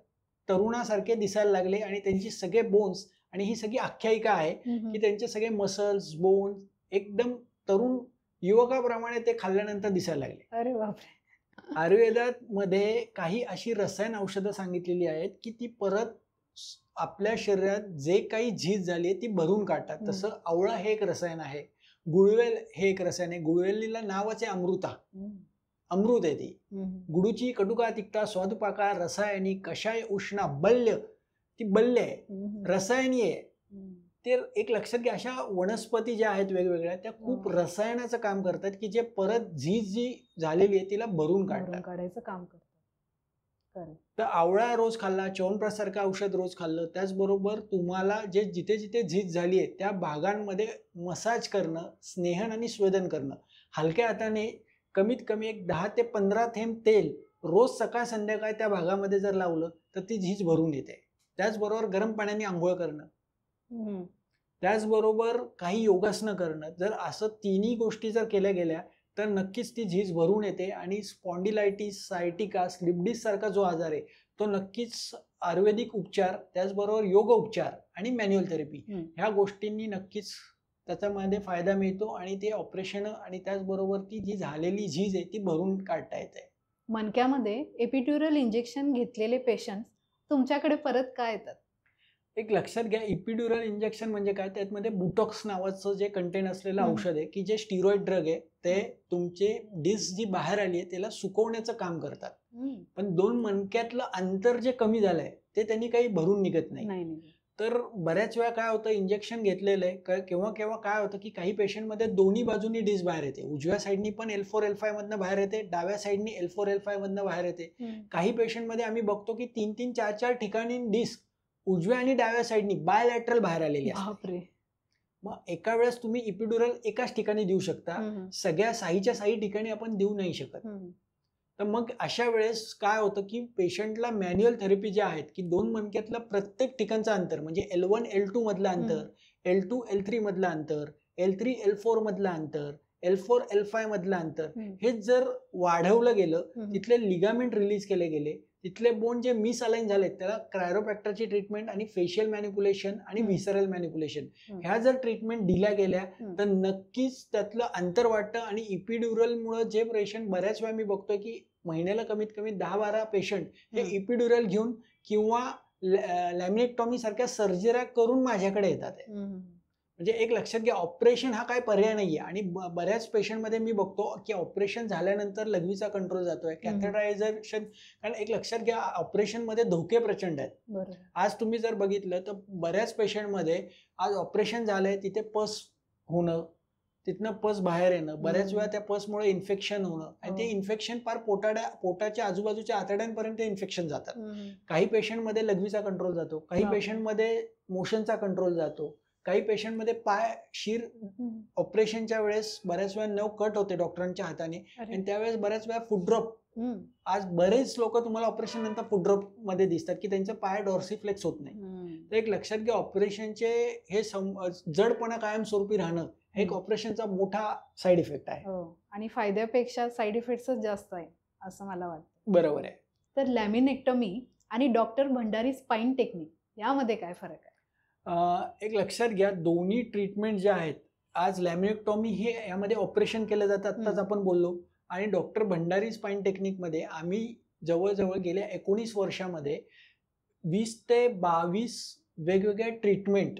तरुणासारखे दिसायला लागले आणि त्यांची सगळे बोन्स, आणि ही सगळी आख्यायिका आहे की त्यांचे सगळे मसल्स, बोन्स एकदम तरुण युवकाप्रमाणे ते खाल्ल्यानंतर दिसायला लागले. अरे बापरे. आयुर्वेदात मध्ये काही अशी रसायन औषधं सांगितलेली आहेत की ती परत आपल्या शरीरात जे काही झीज झाली आहे ती भरून काढतात. तसं आवळा हे एक रसायन आहे, गुळवेल हे एक रसायन आहे. गुळवेलीला नावाचे अमृता, अमृत आहे ती. गुडूची कडुका तिकटा स्वादुपाका रसायनिक कषाय उष्णा बल्य, ती बल्य आहे, रसायनी आहे. ते एक लक्षात घ्या, अशा वनस्पती ज्या आहेत वेगवेगळ्या त्या खूप रसायनाचं काम करतात की जे परत झीज जी झालेली आहे तिला भरून काढायचं काम करतात. तर आवळा रोज खाल्ला, च्यवनप्राशसारखं औषध रोज खाल्लं, त्याचबरोबर तुम्हाला जे जिथे जिथे झीज झाली आहे त्या भागांमध्ये मसाज करणं, स्नेहन आणि स्वेदन करणं, हलक्या हाताने कमीत कमी एक 10 ते 15 थेंब तेल रोज सकाळ संध्याकाळ त्या भागामध्ये जर लावलं तर ती झीज भरून येते. त्याचबरोबर गरम पाण्याने आंघोळ करणं, त्याचबरोबर काही योगासनं करणं, जर असं तिन्ही गोष्टी जर केल्या गेल्या तर नक्कीच ती झीज भरून येते आणि स्पॉन्डिलायटिस, सायटिका, स्लिप डिस्क सारखा जो आजार आहे तो नक्कीच आयुर्वेदिक उपचार, त्याचबरोबर योग उपचार आणि मॅन्युअल थेरपी ह्या गोष्टींनी नक्कीच त्याच्यामध्ये फायदा मिळतो आणि ते ऑपरेशन आणि त्याचबरोबर ती जी झालेली झीज आहे ती भरून काढता येते. मणक्यामध्ये एपिड्युरल इंजेक्शन घेतलेले पेशंट तुमच्याकडे परत काय येतात? एक लक्षात घ्या, इपिड्युरल इंजेक्शन म्हणजे काय, त्यामध्ये बुटॉक्स नावाचं जे कंटेन असलेलं औषध आहे की जे स्टिरॉइड ड्रग आहे, ते तुमचे डिस्क जी बाहेर आली आहे त्याला सुकवण्याचं काम करतात. पण दोन मणक्यातलं अंतर जे कमी झालंय ते त्यांनी काही भरून निघत नाही. तर बऱ्याच वेळा काय होतं, इंजेक्शन घेतलेलं आहे केव्हा केव्हा काय होतं की काही पेशंटमध्ये दोन्ही बाजूनी डिस्क बाहेर येते, उजव्या साईडनी पण L4 L5 मधनं बाहेर येते, डाव्या साईडनी L4 L5 मधनं बाहेर येते. काही पेशंटमध्ये आम्ही बघतो की 3-3, 4-4 ठिकाणी डिस्क उजव्या आणि डाव्या साईडनी बायलॅटरल बाहेर आलेली असते. मग एका वेळेस तुम्ही इपिड्युरल एकाच ठिकाणी देऊ शकता, सगळ्या साईच्या साई ठिकाणी आपण देऊ नाही शकत. तर मग अशा वेळेस काय होतं की पेशंटला मॅन्युअल थेरपी ज्या आहेत की दोन मणक्यातलं प्रत्येक ठिकाणचं अंतर म्हणजे L1 L2 मधलं अंतर, L2 L3 मधलं अंतर, L3 L4 मधलं अंतर, L4 L5 मधलं अंतर हे जर वाढवलं गेलं, तिथले लिगामेंट रिलीज केले गेले, तिथले बोन जे मिसअलाइन झाले त्याला क्रायरोप्रॅक्टरची ट्रीटमेंट आणि फेशियल मॅनिप्युलेशन आणि व्हिसरल मॅनिप्युलेशन ह्या जर ट्रीटमेंट दिल्या गेल्या तर नक्कीच त्यातलं अंतर वाटतं. आणि इपिड्युरलमुळे जे पेशंट बऱ्याच वेळा मी बघतोय की महिन्याला कमीत कमी 10-12 पेशंट हे इपिड्युरल घेऊन किंवा लॅमिनेक्टॉमी सारख्या सर्जऱ्या करून माझ्याकडे येतात. म्हणजे एक लक्षात घ्या, ऑपरेशन हा काय पर्याय नाहीये. आणि बऱ्याच पेशंटमध्ये मी बघतो की ऑपरेशन झाल्यानंतर लघवीचा कंट्रोल जातोय, कॅथेटरायझेशन. कारण एक लक्षात घ्या, ऑपरेशनमध्ये धोके प्रचंड आहेत. आज तुम्ही जर बघितलं तर बऱ्याच पेशंटमध्ये आज ऑपरेशन झालंय तिथे पस होणं, तिथनं पस बाहेर येणं, बऱ्याच वेळा त्या पसमुळे इन्फेक्शन होणं आणि ते इन्फेक्शन फार पोटाच्या आजूबाजूच्या आतड्यांपर्यंत इन्फेक्शन जातात. काही पेशंटमध्ये लघवीचा कंट्रोल जातो, काही पेशंटमध्ये मोशनचा कंट्रोल जातो, काही पेशंटमध्ये पाय शिर ऑपरेशनच्या वेळेस बऱ्याच वेळा नव कट होते डॉक्टरांच्या हाताने आणि त्यावेळेस बऱ्याच वेळा फुटड्रॉप. आज बरेच लोक तुम्हाला ऑपरेशन नंतर फुटड्रॉप मध्ये दिसतात की त्यांचे पाय डॉर्सिफ्लेक्स होत नाही. तर एक लक्षात घ्या, ऑपरेशनचे हे जडपणा कायमस्वरूपी राहणं हे एक ऑपरेशनचा मोठा साईड इफेक्ट आहे. आणि फायद्यापेक्षा साईड इफेक्ट्सच जास्त आहे असं मला वाटतं. बरोबर आहे. तर लॅमिनेक्टॉमी आणि डॉक्टर भंडारी स्पाइन टेक्निक यामध्ये काय फरक आहे? एक लक्षात घ्या, दोन्ही ट्रीटमेंट ज्या आहेत, आज लॅमिनेक्टॉमी हे यामध्ये ऑपरेशन केलं जातं आत्ताच आपण बोललो, आणि डॉक्टर भंडारी स्पाइन टेक्निकमध्ये आम्ही जवळजवळ गेल्या 19 वर्षामध्ये 20 ते 22 वेगवेगळ्या ट्रीटमेंट,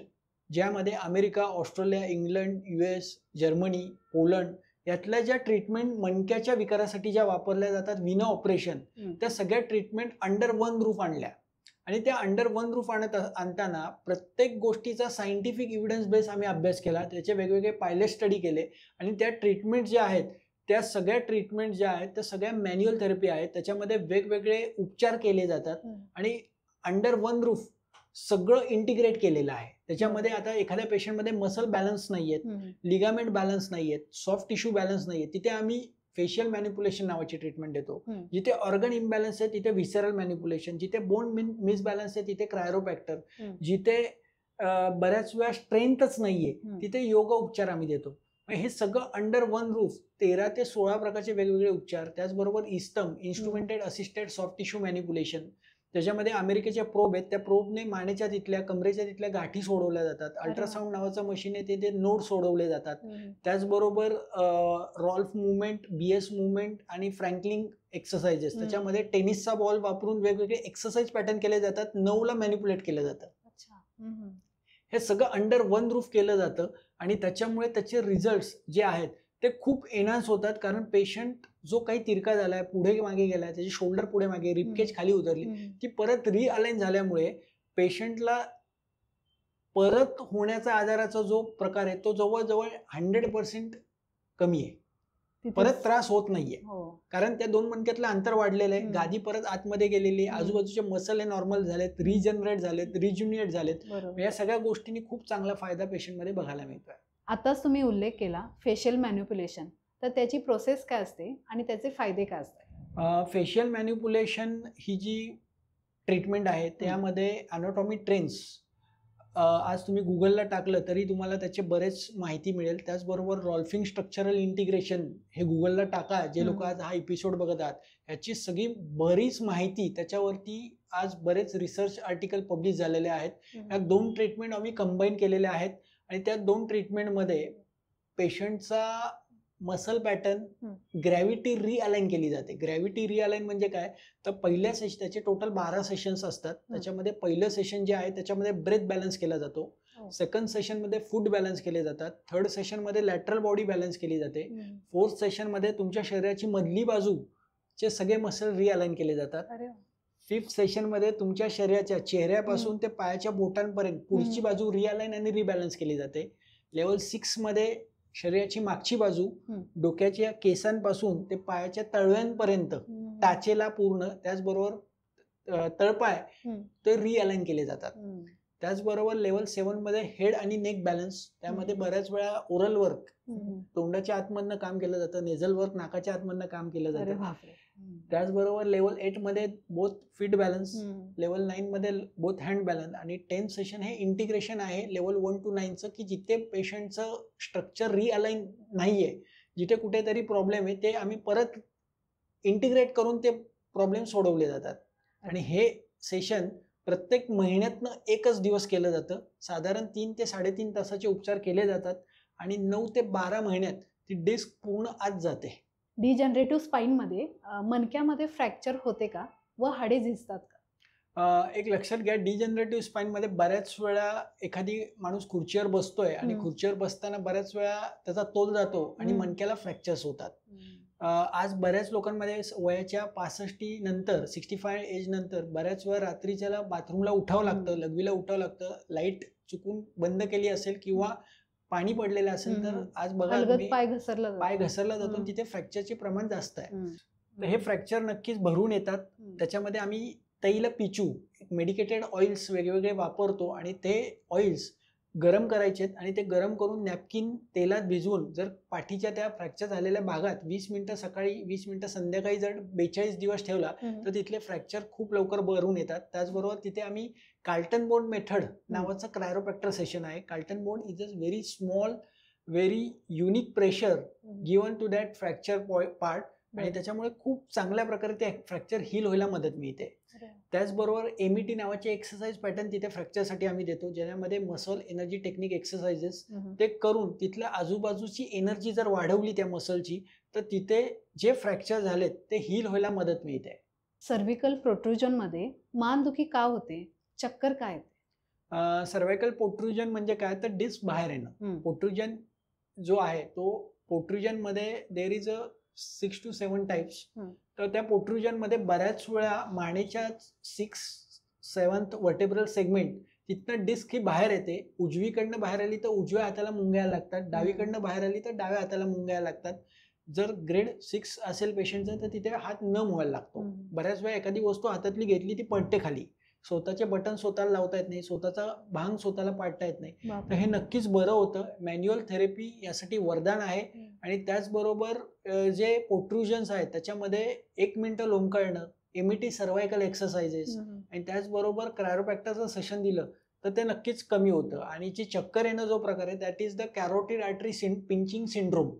ज्यामध्ये America, Australia, England, US, Germany, Poland यातल्या ज्या ट्रीटमेंट मणक्याच्या विकारासाठी ज्या वापरल्या जातात विना ऑपरेशन, त्या सगळ्या ट्रीटमेंट अंडर वन रूफ आणल्या. आणि त्या अंडर वन रूफ आणताना प्रत्येक गोष्टीचा सायंटिफिक एव्हिडन्स बेस आम्ही अभ्यास केला, त्याचे वेगवेगळे पायलट स्टडी केले आणि त्या ट्रीटमेंट ज्या आहेत त्या सगळ्या ट्रीटमेंट ज्या आहेत त्या सगळ्या मॅन्युअल थेरपी आहेत, त्याच्यामध्ये वेगवेगळे उपचार केले जातात आणि अंडर वन रूफ सगळं इंटिग्रेट केलेलं आहे. त्याच्यामध्ये आता एखाद्या पेशंटमध्ये मसल बॅलन्स नाहीयेत, लिगामेंट बॅलन्स नाहीयेत, सॉफ्ट टिश्यू बॅलन्स नाहीये, तिथे आम्ही फेशियल मॅनिप्युलेशन नावाची ट्रीटमेंट देतो. जिथे ऑर्गन इम्बॅलन्स आहे तिथे व्हिसरल मॅनिप्युलेशन, जिथे बोन मिसबॅलन्स आहे तिथे क्रायोप्रॅक्टर, जिथे बऱ्याच वेळा स्ट्रेंथच नाहीये तिथे योगा उपचार आम्ही देतो. हे सगळं अंडर वन रूफ 13 ते 16 प्रकारचे वेगवेगळे उपचार. त्याचबरोबर इस्टम, इन्स्ट्रुमेंटेड असिस्टेड सॉफ्ट टिश्यू मॅनिप्युलेशन, त्याच्यामध्ये अमेरिकेच्या प्रोब आहेत, त्या प्रोबने मानेच्या तिथल्या कमरेच्या तिथल्या गाठी सोडवल्या जातात. अल्ट्रासाऊंड नावाचं मशीन आहे ते नोड सोडवले जातात. त्याचबरोबर रॉल्फ मुवमेंट, BS मुवमेंट आणि फ्रँकलिंग एक्सरसाइजेस, त्याच्यामध्ये टेनिसचा बॉल वापरून वेगवेगळे एक्सरसाइज पॅटर्न केले जातात, 9ला मॅनिप्युलेट केलं जातं. हे सगळं अंडर वन रूफ केलं जातं आणि त्याच्यामुळे त्याचे रिझल्ट्स जे आहेत ते खूप एनहान्स होतात. कारण पेशंट जो काही तिरका झालाय, पुढे मागे गेलाय, त्याची शोल्डर पुढे मागे, रिपकेज खाली उतरली, ती परत रिअलाइन झाल्यामुळे पेशंटला परत होण्याचा आजाराचा जो प्रकार आहे तो जवळजवळ 100% कमी आहे. परत त्रास होत नाहीये, कारण त्या दोन मणक्यातलं अंतर वाढलेलं आहे, गादी परत आतमध्ये गेलेली, आजूबाजूचे मसल हे नॉर्मल झालेत, रिजनरेट झालेत, रिज्युनिएट झालेत. या सगळ्या गोष्टींनी खूप चांगला फायदा पेशंटमध्ये बघायला मिळतोय. आताच तुम्ही उल्लेख केला फेशियल मॅनिप्युलेशन, तर त्याची प्रोसेस काय असते आणि त्याचे फायदे काय असतात? फेशियल मॅनिप्युलेशन ही जी ट्रीटमेंट आहे त्यामध्ये अॅनाटॉमी ट्रेन्स, आज तुम्ही गुगलला टाकलं तरी तुम्हाला त्याचे बरेच माहिती मिळेल. त्याचबरोबर रॉल्फिंग स्ट्रक्चरल इंटिग्रेशन हे गुगलला टाका, जे लोक आज हा एपिसोड बघत आहात, ह्याची सगळी बरीच माहिती त्याच्यावरती आज बरेच रिसर्च आर्टिकल पब्लिश झालेले आहेत. या 2 ट्रीटमेंट आम्ही कंबाईन केलेल्या आहेत आणि त्या 2 ट्रीटमेंटमध्ये पेशंटचा मसल पॅटर्न ग्रॅव्हिटी रिअलाइन केली जाते. ग्रॅव्हिटी रिअलाइन म्हणजे काय, तर पहिल्या सेशन, त्याचे टोटल 12 सेशन्स असतात. त्याच्यामध्ये पहिलं सेशन जे आहे त्याच्यामध्ये ब्रेथ बॅलन्स केला जातो, सेकंड सेशनमध्ये फूट बॅलन्स केले जातात, थर्ड सेशनमध्ये लॅटरल बॉडी बॅलन्स केली जाते, फोर्थ सेशनमध्ये तुमच्या शरीराची मधली बाजूचे सगळे मसल रिअलाइन केले जातात, फिफ्थ सेशनमध्ये तुमच्या शरीराच्या चेहऱ्यापासून ते पायाच्या बोटांपर्यंत पुढची बाजू रिअलाइन आणि रिबॅलन्स केली जाते. लेवल 6 मध्ये शरीराची मागची बाजू डोक्याच्या केसांपासून ते पायाच्या तळव्यांपर्यंत टाचेला पूर्ण, त्याचबरोबर तळपाय ते रिअलाइन केले जातात. त्याचबरोबर लेवल 7 मध्ये हेड आणि नेक बॅलन्स, त्यामध्ये बऱ्याच वेळा ओरल वर्क, तोंडाच्या आतमधनं काम केलं जातं, नेझल वर्क नाकाच्या आतमधनं काम केलं जातं. त्याचबरोबर लेवल 8 मध्ये बोथ फीट बॅलन्स, लेवल 9 मध्ये बोथ हँड बॅलन्स आणि 10th सेशन हे इंटिग्रेशन आहे लेवल 1 to 9चं, की जिथे पेशंटचं स्ट्रक्चर रिअलाइन नाहीये, जिथे कुठेतरी प्रॉब्लेम आहे ते आम्ही परत इंटिग्रेट करून ते प्रॉब्लेम सोडवले जातात. आणि हे सेशन प्रत्येक महिन्यातनं एकच दिवस केलं जातं. साधारण 3 ते 3.5 तासाचे उपचार केले जातात आणि 9 ते 12 महिन्यात ती डिस्क पूर्ण आत जाते. डिजनरेटिव्ह स्पाईनमध्ये मणक्यामध्ये फ्रॅक्चर होते का व हाडे झिजतात का? एक लक्षात घ्या, डिजनरेटिव्ह स्पाईनमध्ये बऱ्याच वेळा एखादी माणूस खुर्चीवर बसतोय आणि खुर्चीवर बसताना बऱ्याच वेळा त्याचा तोल जातो आणि मणक्याला फ्रॅक्चर्स होतात. आज बऱ्याच लोकांमध्ये वयाच्या 65 नंतर, 65 एज नंतर बऱ्याच वेळा रात्रीच्याला बाथरूमला उठावं लागतं, लघवीला उठावं लागतं, लाईट चुकून बंद केली असेल किंवा पाणी पडलेलं असेल तर आज बघा पाय घसरला जातो, तिथे फ्रॅक्चरचे प्रमाण जास्त आहे. तर हे फ्रॅक्चर नक्कीच भरून येतात. त्याच्यामध्ये आम्ही तैल पिचू, मेडिकेटेड ऑइल्स वेगवेगळे वापरतो आणि ते ऑइल्स गरम करायचे आणि ते गरम करून नॅपकिन तेलात भिजवून जर पाठीच्या त्या फ्रॅक्चर झालेल्या भागात 20 मिनिटं सकाळी 20 मिनिटं संध्याकाळी जर 42 दिवस ठेवला तर तिथले फ्रॅक्चर खूप लवकर भरून येतात. त्याचबरोबर तिथे आम्ही कार्ल्टन बोन मेथड नावाचं क्रायोप्रॅक्टर सेशन आहे. Carlton bone is a very small, very unique pressure given to that fracture part आणि त्याच्यामुळे खूप चांगल्या प्रकारे ते फ्रॅक्चर हील व्हायला मदत मिळते. त्याचबरोबर MET नावाचे एक्सरसाइज पॅटर्न तिथे फ्रॅक्चरसाठी आम्ही देतो, ज्यामध्ये मसल एनर्जी टेक्निक एक्सरसाइजेस ते करून तिथल्या आजूबाजूची एनर्जी जर वाढवली त्या मसलची तर तिथे जे फ्रॅक्चर झालेत ते हील व्हायला मदत मिळते. सर्व्हिकल प्रोट्रुजनमध्ये मानदुखी का होते? चक्कर काय येते? सर्वायकल पोट्रुजन म्हणजे काय, तर डिस्क बाहेर येणं. पोट्रुजन जो आहे तो पोट्रुजनमध्ये there is a 6 to 7 types. तर त्या पोट्रुजनमध्ये बऱ्याच वेळा मानेच्या 6-7th वर्टेब्रल सेगमेंट तिथनं डिस्क ही बाहेर येते. उजवीकडनं बाहेर आली तर उजव्या हाताला मुंग्या लागतात, डावीकडनं बाहेर आली तर डाव्या हाताला मुंग्या लागतात. जर ग्रेड 6 असेल पेशंटचा तर तिथे हात न मोवायला लागतो. बऱ्याच वेळा एखादी वस्तू हातातली घेतली ती पडते खाली, स्वतःचे बटन स्वतःला लावता येत नाही, स्वतःचा भांग स्वतःला पाडता येत नाही. तर हे नक्कीच बरं होतं. मॅन्युअल थेरपी यासाठी वरदान आहे. आणि त्याचबरोबर जे पोट्रुजन्स आहेत त्याच्यामध्ये 1 मिनिटं लोंबकळणं, एमईटी सर्वायकल एक्सरसाइजेस आणि त्याचबरोबर क्रायोप्रॅक्टिसचं सेशन दिलं तर ते नक्कीच कमी होतं. आणि जी चक्कर येणं जो प्रकार आहे that is the carotid artery pinching syndrome.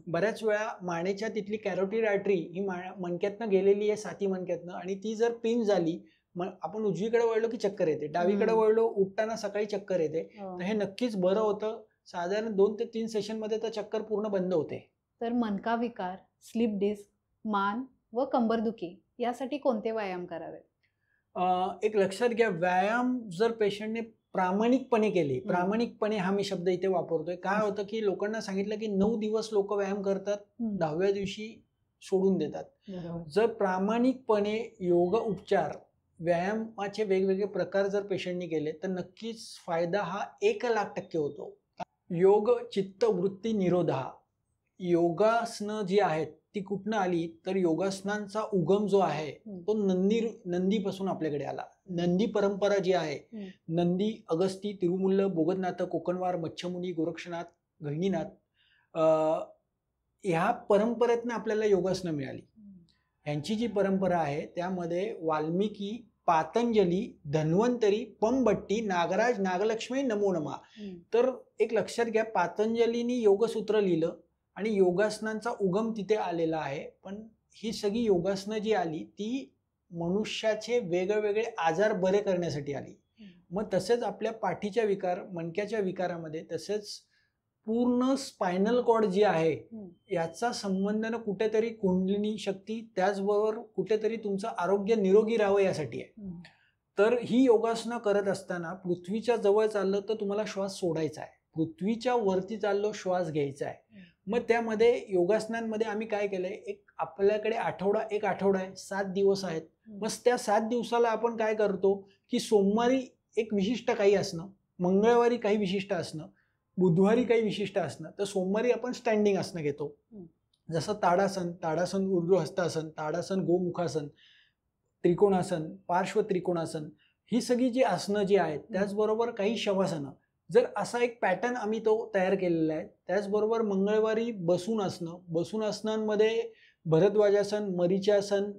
बऱ्याच वेळा मानेच्या तिथली कॅरोटिड आर्टरी ही मणक्यातनं गेलेली आहे, साती मणक्यातनं, आणि ती जर पिंच झाली, आपण उजवीकडे वळलो की चक्कर येते, डावीकडे वळलो उठताना सकाळी चक्कर येते. तर हे नक्कीच बरं होतं. साधारण 2 ते 3 सेशन मध्ये तर चक्कर पूर्ण बंद होते. तर मनका विकार, स्लिप डिस्क, मान व कंबरदुखी यासाठी कोणते व्यायाम करावे? एक लक्षात घ्या, व्यायाम जर पेशंटने प्रामाणिकपणे केले, प्रामाणिकपणे हा मी शब्द इथे वापरतोय. काय होतं की लोकांना सांगितलं की 9 दिवस लोक व्यायाम करतात, 10व्या दिवशी सोडून देतात. जर प्रामाणिकपणे योग उपचार व्यायामाचे वेगवेगळे प्रकार जर पेशंटने केले तर नक्कीच फायदा हा 1,00,000% होतो. योग चित्त वृत्ती निरोधा, योगासनं जी आहेत ती कुठनं आली तर योगासनांचा उगम जो आहे तो नंदीपासून आपल्याकडे आला. नंदी परंपरा जी आहे, नंदी, अगस्ती, तिरुमुल्ल, बोगदनाथ, कोकणवार, मच्छमुनी, गोरक्षनाथ, गहिनीनाथ, ह्या परंपरेतनं आपल्याला योगासनं मिळाली. यांची जी परंपरा आहे त्यामध्ये वाल्मिकी, पातंजली, धन्वंतरी, पंबट्टी, नागराज, नागलक्ष्मी, नमो नमा. तर एक लक्षात घ्या, पातंजलीनी योगसूत्र लिहिलं आणि योगासनांचा उगम तिथे आलेला आहे. पण ही सगळी योगासनं जी आली ती मनुष्याचे वेगवेगळे आजार बरे करण्यासाठी आली. मग तसेच आपल्या पाठीच्या विकार, मणक्याच्या विकारामध्ये, तसेच पूर्ण स्पायनल कॉर्ड जी आहे याचा संबंध न कुठेतरी कुंडलिनी शक्ती, त्याचबरोबर कुठेतरी तुमचं आरोग्य निरोगी राहावं यासाठी आहे. तर ही योगासनं करत असताना पृथ्वीच्या जवळ चाललं तर तुम्हाला श्वास सोडायचा आहे, पृथ्वीच्या वरती चाललो श्वास घ्यायचा आहे. मग त्यामध्ये योगासनांमध्ये आम्ही काय केलंय, आपल्याकडे एक आठवडा आहे, 7 दिवस आहेत. मग त्या 7 दिवसाला आपण काय करतो की सोमवारी एक विशिष्ट काही असणं, मंगळवारी काही विशिष्ट असणं, बुधवारी काही विशिष्ट असणं. तर सोमवारी आपण स्टँडिंग आसनं घेतो, जसं ताडासन, ऊर्ध्व हस्तासन, ताडासन, गोमुखासन, त्रिकोणासन, पार्श्व त्रिकोणासन, ही सगळी जी आसनं जी आहेत. त्याचबरोबर काही शवासनं. जर असा एक पॅटर्न आम्ही तो तयार केलेला आहे. त्याचबरोबर मंगळवारी बसून असणं, बसून आसनांमध्ये भरद्वाजासन, मरीचासन,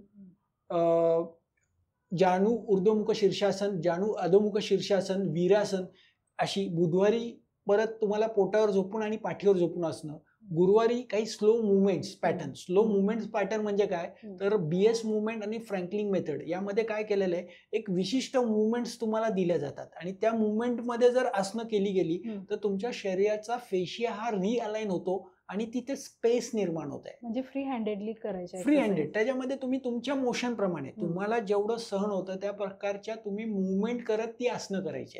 जाणू ऊर्ध्वमुख शीर्षासन, जाणू अधोमुख शीर्षासन, वीरासन, अशी. बुधवारी परत तुम्हाला पोटावर झोपून आणि पाठीवर झोपून असणं. गुरुवारी काही slow movements pattern. Slow movements pattern म्हणजे काय, तर BS मुवमेंट आणि फ्रँकलिन मेथड यामध्ये काय केलेलं आहे, एक विशिष्ट मुवमेंट्स तुम्हाला दिल्या जातात आणि त्या मुवमेंटमध्ये जर आसनं केली गेली तर तुमच्या शरीराचा फेशिया हा रिअलाइन होतो आणि तिथे स्पेस निर्माण होत आहे. म्हणजे फ्री हँडेडली करायचे, फ्री हँडेड. त्याच्यामध्ये तुम्ही तुमच्या मोशन प्रमाणे तुम्हाला जेवढं सहन होतं त्या प्रकारच्या तुम्ही मुवमेंट करत ती आसनं करायची.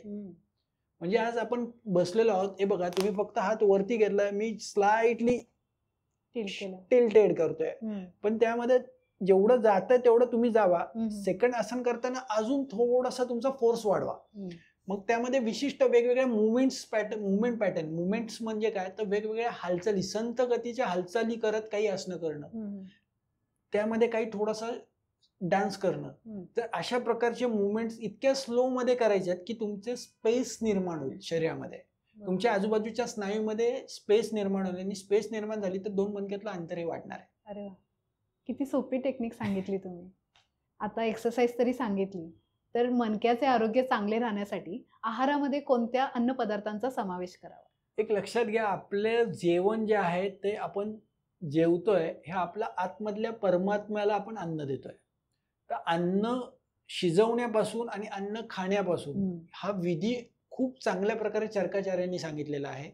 म्हणजे आज आपण बसलेलो आहोत, हे बघा, तुम्ही फक्त हात वरती घेतलाय, मी स्लाइटली टिल्टेड करतोय, पण त्यामध्ये जेवढं जातं तेवढं तुम्ही जावा. सेकंड आसन करताना अजून थोडासा तुमचा फोर्स वाढवा. मग त्यामध्ये विशिष्ट वेगवेगळ्या मुवमेंट पॅटर्न. मुवमेंट्स म्हणजे काय, तर वेगवेगळ्या हालचाली, संत गतीच्या हालचाली करत काही आसनं करणं, त्यामध्ये काही थोडासा डान्स करणं. तर अशा प्रकारचे मुवमेंट्स इतक्या स्लो मध्ये करायचे आहेत की तुमचे स्पेस निर्माण होईल शरीरामध्ये, तुमच्या आजूबाजूच्या स्नायूमध्ये स्पेस निर्माण होईल आणि स्पेस निर्माण झाली तर 2 मणक्यातलं अंतरही वाढणार आहे. अरे वा, किती सोपी टेक्निक सांगितली तुम्ही. आता एक्सरसाइज तरी सांगितली, तर मणक्याचे आरोग्य चांगले राहण्यासाठी आहारामध्ये कोणत्या अन्न पदार्थांचा समावेश करावा? एक लक्षात घ्या, आपले जेवण जे आहे ते आपण जेवतोय हे आपल्या आतमधल्या परमात्म्याला आपण अन्न देतोय. तर अन्न शिजवण्यापासून आणि अन्न खाण्यापासून हा विधी खूप चांगल्या प्रकारे चरकाचार्यांनी सांगितलेला आहे.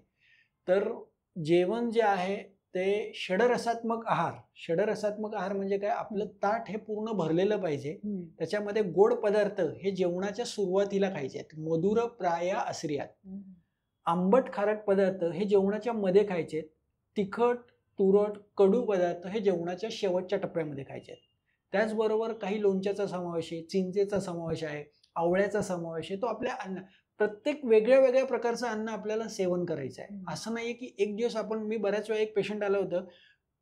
तर जेवण जे आहे ते षडरसात्मक आहार म्हणजे काय, आपलं ताट हे पूर्ण भरलेलं पाहिजे. त्याच्यामध्ये गोड पदार्थ हे जेवणाच्या सुरुवातीला खायचे आहेत, मधुर प्राया आश्रियात. आंबट खारट पदार्थ हे जेवणाच्या मध्ये खायचे आहेत. तिखट तुरट कडू पदार्थ हे जेवणाच्या शेवटच्या टप्प्यामध्ये खायचे आहेत. त्याचबरोबर काही लोणच्याचा समावेश आहे, चिंचेचा समावेश आहे, आवळ्याचा समावेश आहे. तो आपल्या अन्न, प्रत्येक वेगळ्या वेगळ्या प्रकारचं अन्न आपल्याला सेवन करायचं आहे. असं नाहीये की एक दिवस मी बऱ्याच वेळा, एक पेशंट आलं होतं,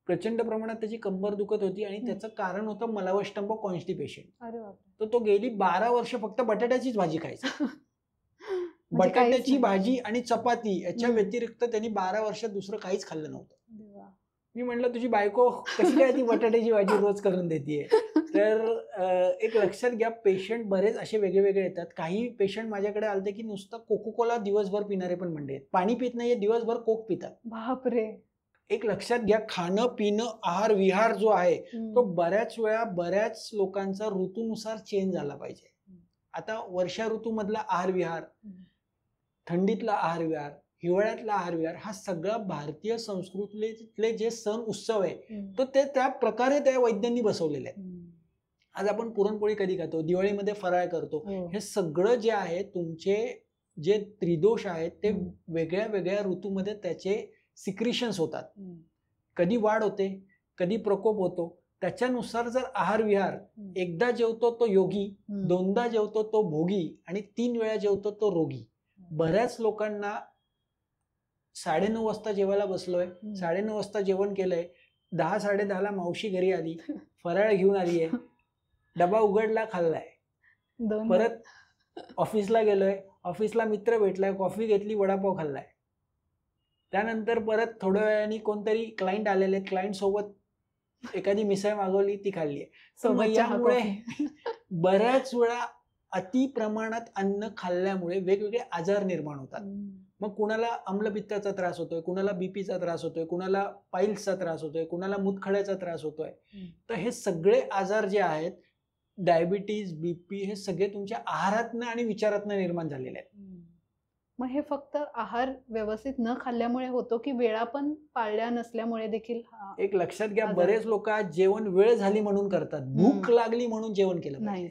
प्रचंड प्रमाणात त्याची कंबर दुखत होती आणि त्याचं कारण होतं मलावष्टंभ कॉन्स्टिपेशन. तर तो गेली 12 वर्ष फक्त बटाट्याचीच भाजी खायचा. बटाट्याची भाजी आणि चपाती याच्या व्यतिरिक्त त्यांनी 12 वर्षात दुसरं काहीच खाल्लं नव्हतं. मी म्हटलं, तुझी बायको कशी काय ती बटाट्याची भाजी रोज करून देते? तर एक लक्षात घ्या, पेशंट बरेच असे वेगळे वेगळे येतात. काही पेशंट माझ्याकडे आलते की नुसतं कोकोकोला दिवसभर पिणारे पण मंडळी आहेत, पाणी पित नाहीये, दिवसभर कोक पितात. बापरे. एक लक्षात घ्या, खाणं पिणं आहार विहार जो आहे तो बऱ्याच वेळा बऱ्याच लोकांचा ऋतूनुसार चेंज झाला पाहिजे. आता वर्षा ऋतूमधला आहार विहार, थंडीतला आहार विहार, हिवाळ्यातला आहार विहार, हा सगळा भारतीय संस्कृतीतले जे सण उत्सव आहे तो ते त्या प्रकारे त्या वैद्यांनी बसवलेले आहेत. आज आपण पुरणपोळी कधी खातो, दिवाळीमध्ये फराळ करतो. हे सगळं जे आहे, तुमचे जे त्रिदोष आहेत ते वेगळ्या वेगळ्या ऋतूमध्ये त्याचे सिक्रिशन्स होतात. कधी वाढ होते, कधी प्रकोप होतो. त्याच्यानुसार जर आहार विहार, एकदा जेवतो तो योगी, दोनदा जेवतो तो भोगी आणि 3 वेळा जेवतो तो रोगी. बऱ्याच लोकांना 9:30 वाजता जेवायला बसलोय, 9:30 वाजता जेवण केलंय, 10-10:30ला मावशी घरी आली, फराळ घेऊन आली आहे, डबा उघडला, खाल्लाय, परत ऑफिसला गेलोय, ऑफिसला मित्र भेटलाय, कॉफी घेतली, वडापाव खाल्लाय, त्यानंतर परत थोड्या वेळाने कोणतरी क्लायंट आलेले, क्लायंट सोबत एखादी मिसळ मागवली, ती खाल्ली आहे. यामुळे बऱ्याच वेळा अति प्रमाणात अन्न खाल्ल्यामुळे वेगवेगळे आजार निर्माण होतात. मग कुणाला आम्लपित्ताचा त्रास होतोय, कुणाला बीपीचा त्रास होतोय, कुणाला पाईल्सचा त्रास होतोय, कुणाला मूतखड्याचा त्रास होतोय. तर हे सगळे आजार जे आहेत, डायबिटीज, बीपी, हे सगळे तुमच्या आहारातनं आणि विचारातनं निर्माण झालेले आहेत. मग हे फक्त आहार व्यवस्थित न खाल्ल्यामुळे होतो की वेळा पण पाळल्या नसल्यामुळे देखील? एक लक्षात घ्या, बरेच लोक जेवण वेळ झाली म्हणून करतात, भूक लागली म्हणून जेवण केलं नाही.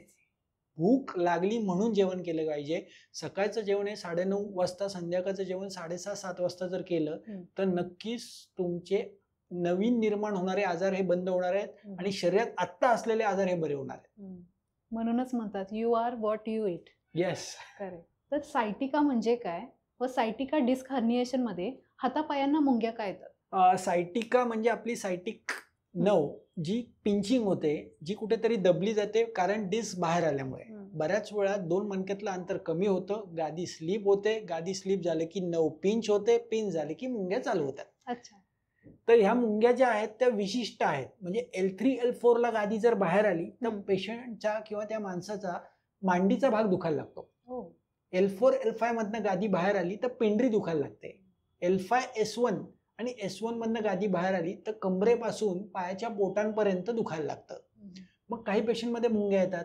भूक लागली म्हणून जेवण केलं पाहिजे. सकाळचं जेवण हे 9:30 वाजता, संध्याकाळचं जेवण 6:30-7 वाजता जर केलं तर नक्कीच तुमचे नवीन निर्माण होणारे आजार हे बंद होणार आहेत आणि शरीरात आत्ता असलेले आजार हे बरे होणार आहेत. म्हणूनच म्हणतात, you are what you eat. Yes, correct. तर सायटिका म्हणजे काय व सायटिका डिस्क हर्निएशन मध्ये हातापायांना मुंग्या काय येतात? सायटिका म्हणजे आपली सायटिक नव जी पिंचिंग होते, जी कुठेतरी दबली जाते कारण डिस्क बाहेर आल्यामुळे. बऱ्याच वेळा 2 मणक्यातलं अंतर कमी होतं, गादी स्लिप होते, गादी स्लिप झाले की नव पिंच होते, पिंच झाले की मुंग्या चालू होतात. अच्छा. तर ह्या मुंग्या ज्या आहेत त्या विशिष्ट आहेत. म्हणजे L3 L4 ला गादी जर बाहेर आली तर पेशंटच्या किंवा त्या माणसाचा मांडीचा भाग दुखायला लागतो. L4 L5 मधनं गादी बाहेर आली तर पेंढरी दुखायला लागते. L5 S1 आणि S1 मधनं गादी बाहेर आली तर कमरेपासून पायाच्या बोटांपर्यंत दुखायला लागतं. मग काही पेशंटमध्ये मुंग्या येतात,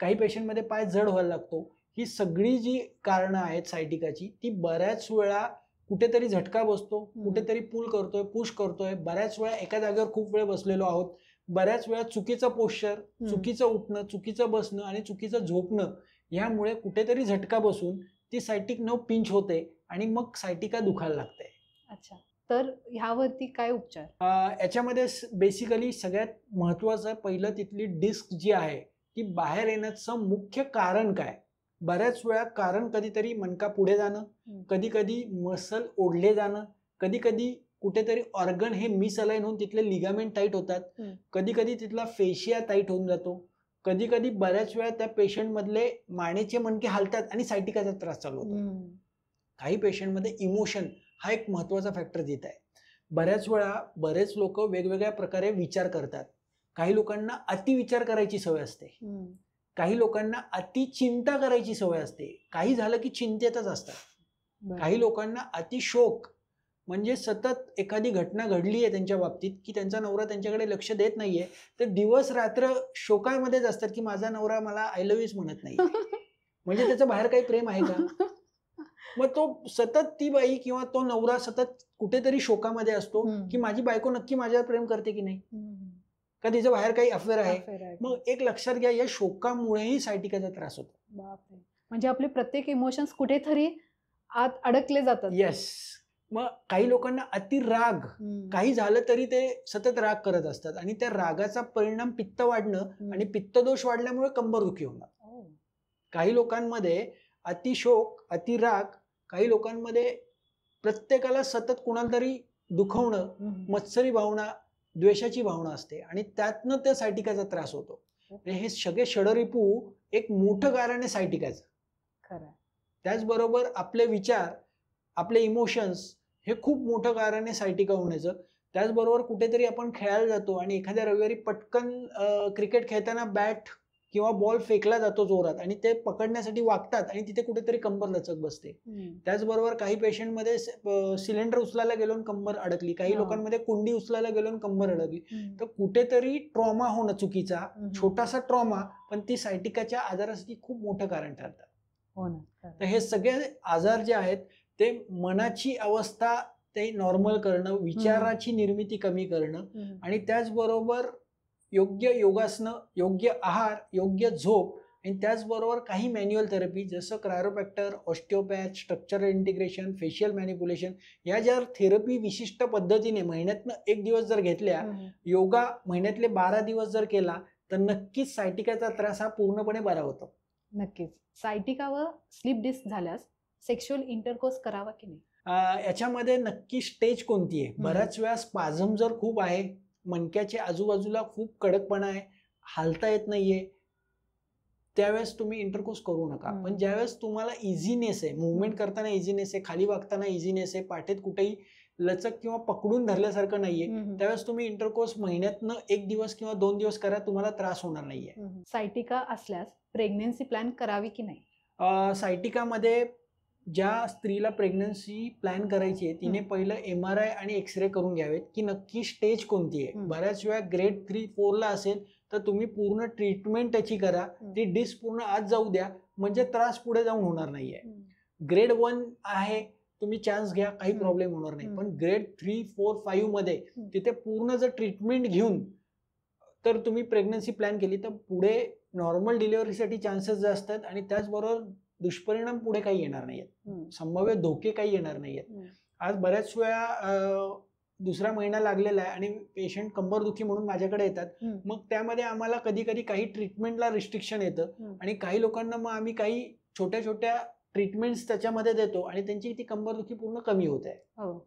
काही पेशंटमध्ये पाय जड व्हायला लागतो. ही सगळी जी कारणं आहेत सायटिकाची, ती बऱ्याच वेळा कुठेतरी झटका बसतो, कुठेतरी पुश करतोय. बऱ्याच वेळा एका जागेवर खूप वेळ बसलेलो आहोत, बऱ्याच वेळा चुकीचं पोश्चर, चुकीचं उठणं, चुकीचं बसणं आणि चुकीचं झोपणं, यामुळे कुठेतरी झटका बसून ती सायटिक नर्व पिंच होते आणि मग सायटिका दुखायला लागते. अच्छा. तर ह्यावरती काय उपचार? याच्यामध्ये बेसिकली सगळ्यात महत्वाचं पहिलं, तिथली डिस्क जी आहे ती बाहेर येण्याचं मुख्य कारण काय. बऱ्याच वेळा कारण कधीतरी मणका पुढे जाणं, कधी कधी मसल ओढले जाणं, कधी कधी कुठेतरी ऑर्गन हे मिसअलाइन होऊन तिथले लिगामेंट टाईट होतात, कधी कधी तिथला फेशिया टाईट होऊन जातो, कधी कधी बऱ्याच वेळा त्या पेशंट मधले मानेचे मणके हालतात आणि सायटिकाचा त्रास चालू होतो. काही पेशंटमध्ये इमोशन हा एक महत्वाचा फॅक्टर देत आहे. बऱ्याच वेळा बरेच लोक वेगवेगळ्या प्रकारे विचार करतात. काही लोकांना अति विचार करायची सवय असते, काही लोकांना अति चिंता करायची सवय असते, काही झालं की चिंतेतच असतात. काही लोकांना अति शोक म्हणजे सतत एखादी घटना घडली आहे त्यांच्या बाबतीत की त्यांचा नवरा त्यांच्याकडे लक्ष देत नाहीये, तर दिवस रात्र शोकामध्येच असतात की माझा नवरा मला आय लव्ह यूच म्हणत नाही. म्हणजे त्याचं बाहेर काही प्रेम आहे का? मग तो सतत ती बाई किंवा तो नवरा सतत कुठेतरी शोकामध्ये असतो की माझी बायको नक्की माझ्यावर प्रेम करते की नाही, का तिचं बाहेर काही अफेअर आहे. मग एक लक्षात घ्या, या शोकामुळेही सायटिकाचा त्रास होतो. बापरे, म्हणजे आपले प्रत्येक इमोशन्स कुठेतरी आत अडकले जातात. येस. मग काही लोकांना अतिराग, काही झालं तरी ते सतत राग करत असतात आणि त्या रागाचा परिणाम पित्त वाढणं आणि पित्तदोष वाढल्यामुळे कंबरदुखी होणार. काही लोकांमध्ये अतिशोक, अतिराग, काही लोकांमध्ये प्रत्येकाला सतत कुणाला तरी दुखवणं, मत्सरी भावना, द्वेषाची भावना असते आणि त्यातनं त्या सायटिकाचा त्रास होतो. हे सगळे षडरिपू एक मोठं कारण आहे सायटिकाचं. खरं. त्याचबरोबर आपले विचार, आपले इमोशन्स हे खूप मोठं कारण आहे सायटिका होण्याचं. त्याचबरोबर कुठेतरी आपण खेळायला जातो आणि एखाद्या रविवारी पटकन क्रिकेट खेळताना बॅट किंवा बॉल फेकला जातो जोरात आणि ते पकडण्यासाठी वागतात आणि तिथे कुठेतरी कंबर लचक बसते. त्याचबरोबर काही पेशंटमध्ये सिलेंडर उचलायला गेलो आणि कंबर अडकली, काही लोकांमध्ये कुंडी उचलायला गेलो आणि कंबर अडकली. तर कुठेतरी ट्रॉमा होणं चुकीचा, छोटासा ट्रॉमा, पण ती सायटिकाच्या आजारासाठी खूप मोठं कारण ठरतात. हो ना. तर हे सगळे आजार जे आहेत ते मनाची अवस्था ते नॉर्मल करणं, विचाराची निर्मिती कमी करणं आणि त्याचबरोबर योग्य योगासनं, योग्य आहार, योग्य झोप आणि त्याचबरोबर काही मॅन्युअल थेरपी जसं क्रायोप्रॅक्टर, ऑस्टिओपॅथ, स्ट्रक्चरल इंटिग्रेशन, फेशियल मॅनिप्युलेशन, या ज्या थेरपी विशिष्ट पद्धतीने महिन्यातनं 1 दिवस जर घेतल्या, योगा महिन्यातले 12 दिवस जर केला, तर नक्कीच सायटिकाचा त्रास हा पूर्णपणे बरा होतो. नक्कीच. सायटिका व स्लीप डिस्क झाल्यास सेक्शुअल इंटरकोर्स करावा की नाही? याच्यामध्ये नक्की स्टेज कोणती आहे? बऱ्याच वेळा स्पाझम जर खूप आहे, मणक्याच्या आजूबाजूला खूप कडकपणा आहे, हालता येत नाहीये, त्यावेळेस तुम्ही इंटरकोर्स करू नका. पण ज्यावेळेस तुम्हाला इझीनेस आहे, मुवमेंट करताना इझीनेस आहे, खाली वागताना इझीनेस आहे, पाठीत कुठेही लचक किंवा पकडून धरल्यासारखं नाहीये, त्यावेळेस तुम्ही इंटरकोर्स महिन्यातनं 1 दिवस किंवा 2 दिवस करा, तुम्हाला त्रास होणार नाहीये. सायटिका असल्यास प्रेग्नेन्सी प्लॅन करावी की नाही? सायटिकामध्ये ज्या स्त्रीला प्रेग्नन्सी प्लॅन करायची आहे तिने पहिलं MRI आणि एक्सरे करून घ्यावेत की नक्की स्टेज कोणती आहे. बऱ्याच वेळा ग्रेड 3-4 ला असेल तर तुम्ही पूर्ण ट्रीटमेंट त्याची करा, ती डिस्क पूर्ण आत जाऊ द्या, म्हणजे त्रास पुढे जाऊन होणार नाहीये. ग्रेड 1 आहे, तुम्ही चान्स घ्या, काही प्रॉब्लेम होणार नाही. पण ग्रेड 3, 4, 5 मध्ये तिथे पूर्ण जर ट्रीटमेंट घेऊन तर तुम्ही प्रेग्नन्सी प्लॅन केली तर पुढे नॉर्मल डिलिव्हरीसाठी चान्सेस जास्त आहेत आणि त्याचबरोबर दुष्परिणाम पुढे काही येणार नाहीयेत, संभाव्य धोके काही येणार नाहीयेत. आज बऱ्याच वेळा दुसरा महिना लागलेला आहे आणि पेशंट कंबरदुखी म्हणून माझ्याकडे येतात. मग त्यामध्ये आम्हाला कधी कधी काही ट्रीटमेंटला रिस्ट्रिक्शन येतं आणि काही लोकांना मग आम्ही काही छोट्या छोट्या ट्रीटमेंट्स त्याच्यामध्ये देतो आणि त्यांची ती कंबरदुखी पूर्ण कमी होत आहे. हो.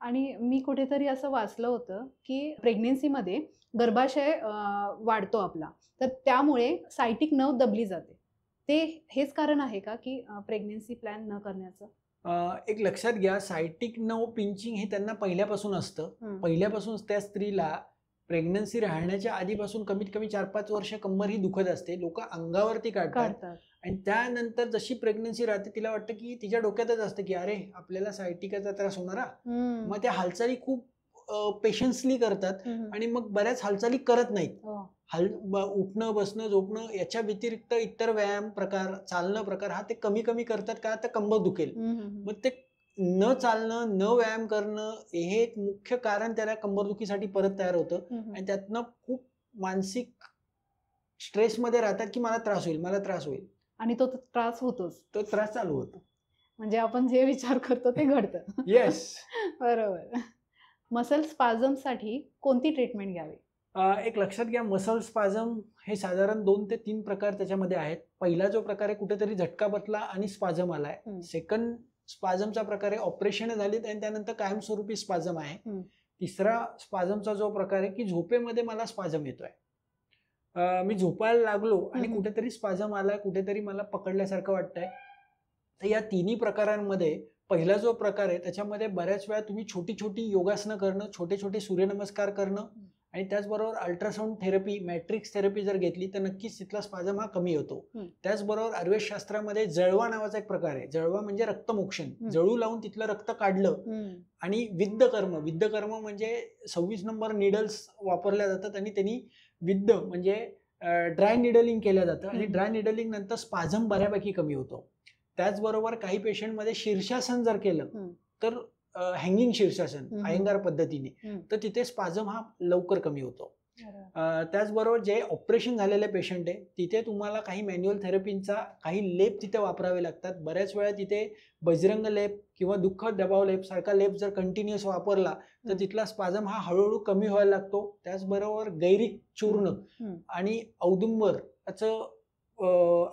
आणि मी कुठेतरी असं वाचलं होतं की प्रेग्नेन्सीमध्ये गर्भाशय वाढतो आपला, तर त्यामुळे सायटिक नर्व दबली जाते. ते हेच कारण आहे का की प्रेग्नेन्सी प्लॅन न करण्याचं? एक लक्षात घ्या, सायटिक नर्व पिंचिंग हे त्यांना पहिल्यापासून असतं. पहिल्यापासून त्या स्त्रीला प्रेग्नन्सी राहण्याच्या आधीपासून कमीत कमी 4-5 वर्ष कंबर ही दुखत असते, लोक अंगावरती काढतात आणि त्यानंतर जशी प्रेग्नन्सी राहते तिला वाटतं की तिच्या डोक्यातच असतं की अरे आपल्याला सायटिकाचा त्रास होणारा. मग त्या हालचाली खूप पेशन्सली करतात आणि मग बऱ्याच हालचाली करत नाहीत. उठणं, बसणं, झोपणं याच्या व्यतिरिक्त इतर व्यायाम प्रकार, चालणं प्रकार हा ते कमी कमी करतात का तर कंबर दुखेल. मग ते न चालणं, न व्यायाम करणं हे एक मुख्य कारण त्याला कंबरदुखीसाठी परत तयार होतं आणि त्यातनं खूप मानसिक स्ट्रेसमध्ये राहतात की मला त्रास होईल, मला त्रास होईल, आणि तो त्रास होतोच, तो त्रास चालू होतो. म्हणजे आपण जे विचार करतो ते घडतं. येस. बरोबर. मसल स्पाझमसाठी कोणती ट्रीटमेंट घ्यावी? एक लक्षात घ्या, मसल स्पाझम हे साधारण 2 ते 3 प्रकार त्याच्यामध्ये आहेत. पहिला जो प्रकार आहे कुठेतरी झटका बसला आणि स्पाझम आलाय. सेकंड स्पाझमचा प्रकार आहे ऑपरेशन झालीत आणि त्यानंतर कायमस्वरूपी स्पाझम आहे. तिसरा स्पाझमचा जो प्रकार आहे की झोपेमध्ये मला स्पाझम येतोय, मी झोपायला लागलो आणि कुठेतरी स्पाझम आलाय, कुठेतरी मला पकडल्यासारखं वाटतंय. तर या तिन्ही प्रकारांमध्ये पहिला जो प्रकार आहे त्याच्यामध्ये बऱ्याच वेळा तुम्ही छोटी छोटी योगासनं करणं, छोटे छोटे सूर्यनमस्कार करणं आणि त्याचबरोबर अल्ट्रासाऊंड थेरपी, मॅट्रिक्स थेरपी जर घेतली तर नक्कीच तिथला स्पाझम हा कमी होतो. त्याचबरोबर आयुर्वेदशास्त्रामध्ये जळवा नावाचा एक प्रकार आहे. जळवा म्हणजे रक्तमोक्षण, जळू लावून तिथलं रक्त काढलं आणि विद्धकर्म म्हणजे 26 नंबर निडल्स वापरल्या जातात आणि त्यांनी विद्ध म्हणजे ड्राय निडलिंग केलं जातं आणि ड्राय निडलिंग नंतर स्पाझम बऱ्यापैकी कमी होतो. त्याचबरोबर काही पेशंटमध्ये शीर्षासन जर केलं हम्म. तर हँगिंग शीर्षासन हम्म. अयंगार पद्धतीने, हम्म. तर तिथे स्पाझम हा लवकर कमी होतो. अरे वा. त्याचबरोबर जे ऑपरेशन झालेले पेशंट आहे तिथे तुम्हाला काही मॅन्युअल थेरपींचा काही लेप तिथे वापरावे लागतात. बऱ्याच वेळा तिथे बजरंग लेप किंवा दुःख दबाव लेप सारखा लेप जर कंटिन्युअस वापरला तर तिथला स्पाझम हा हळूहळू कमी व्हायला लागतो. त्याचबरोबर गैरिक चूर्ण हम्म. आणि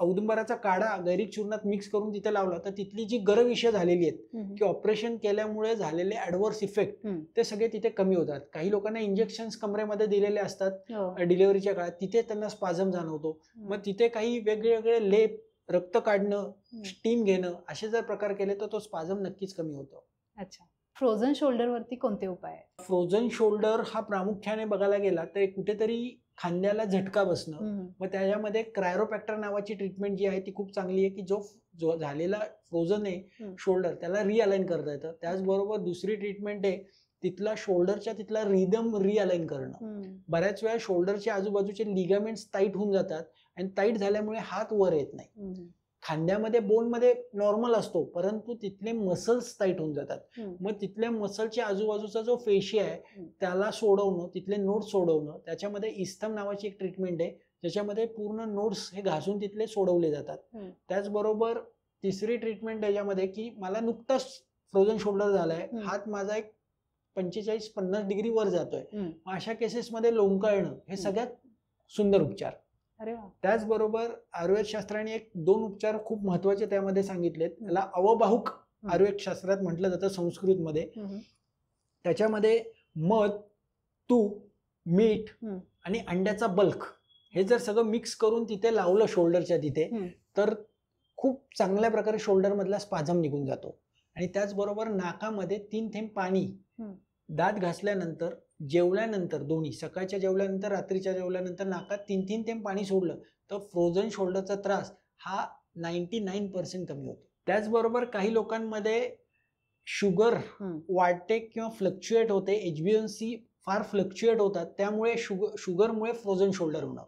औदुंबराचा काढा गैरिक चूर्णात मिक्स करून तिथे लावला तर तिथली जी गरविषय झालेली आहेत हम्म. की ऑपरेशन केल्यामुळे झालेले ॲडव्हर्स इफेक्ट हम्म. ते सगळे तिथे कमी होतात. काही लोकांना इंजेक्शन्स कमरेमध्ये दिलेले असतात हो. डिलिव्हरीच्या काळात, तिथे त्यांना स्पाझम जाणवतो. मग तिथे काही वेगवेगळे लेप, रक्त काढणं, स्टीम घेणं असे जर प्रकार केले तर तो स्पाझम नक्कीच कमी होतो. अच्छा. फ्रोझन शोल्डर वरती कोणते उपाय आहेत? फ्रोझन शोल्डर हा प्रामुख्याने बघायला गेला तर कुठेतरी खांद्याला झटका बसणं, हम्म. मग त्याच्यामध्ये क्रायरोपॅक्टर नावाची ट्रीटमेंट जी आहे ती खूप चांगली आहे की जो झालेला फ्रोझन आहे शोल्डर त्याला रिअलाइन करता येतं. त्याचबरोबर दुसरी ट्रीटमेंट आहे तिथला शोल्डरच्या तिथला रिदम रिअलाइन करणं. हम्म. बऱ्याच वेळा शोल्डरच्या आजूबाजूचे लिगामेंट्स टाईट होऊन जातात आणि टाईट झाल्यामुळे हात वर येत नाही. हम्म. खांद्यामध्ये बोनमध्ये नॉर्मल असतो परंतु तिथले मसल्स टाईट होऊन जातात. हम्म. मग तिथल्या मसलच्या आजूबाजूचा जो फेशिया आहे त्याला सोडवणं, तिथले नोट्स सोडवणं, त्याच्यामध्ये इस्थम नावाची एक ट्रीटमेंट आहे ज्याच्यामध्ये पूर्ण नोट्स हे घासून तिथले सोडवले जातात. त्याचबरोबर तिसरी ट्रीटमेंट याच्यामध्ये की मला नुकताच फ्रोझन शोल्डर झालाय, हात माझा एक 45-50 डिग्री वर जातोय, मग अशा केसेसमध्ये लोंबकळणं हे सगळ्यात सुंदर उपचार. अरे वा. त्याचबरोबर आयुर्वेद शास्त्राने 2 उपचार खूप महत्वाचे त्यामध्ये सांगितलेत. त्याला अवबाहुक आयुर्वेद शास्त्रात म्हटलं जातं संस्कृतमध्ये. त्याच्यामध्ये मध, तूप, मीठ आणि अंड्याचा बल्क हे जर सगळं मिक्स करून तिथे लावलं शोल्डरच्या तिथे तर खूप चांगल्या प्रकारे शोल्डर मधला स्पाझम निघून जातो. आणि त्याचबरोबर नाकामध्ये 3 थेंब पाणी दात घासल्यानंतर, जेवल्यानंतर, दोन्ही सकाळच्या जेवल्यानंतर रात्रीच्या जेवल्यानंतर नाकात 3 थेंब पाणी सोडलं तर फ्रोझन शोल्डरचा त्रास हा 99% कमी होतो. त्याचबरोबर काही लोकांमध्ये शुगर वाढते किंवा फ्लक्च्युएट होते, HbA1c फार फ्लक्च्युएट होतात, त्यामुळे शुगरमुळे फ्रोझन शोल्डर होणं.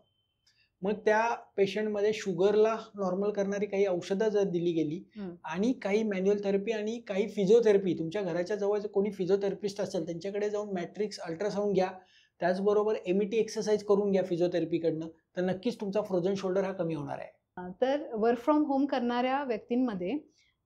मग त्या पेशंटमध्ये शुगरला नॉर्मल करणारी काही औषधं जर दिली गेली आणि काही मॅन्युअल थेरपी आणि काही फिजिओथेरपी, तुमच्या घराच्या जवळ कोणी फिजिओथेरपिस्ट असेल त्यांच्याकडे जाऊन मॅट्रिक्स अल्ट्रासाऊंड घ्या, त्याचबरोबर MET एक्सरसाइज करून घ्या फिजिओथेरपीकडनं, तर नक्कीच तुमचा फ्रोझन शोल्डर हा कमी होणार आहे. तर वर्क फ्रॉम होम करणाऱ्या व्यक्तींमध्ये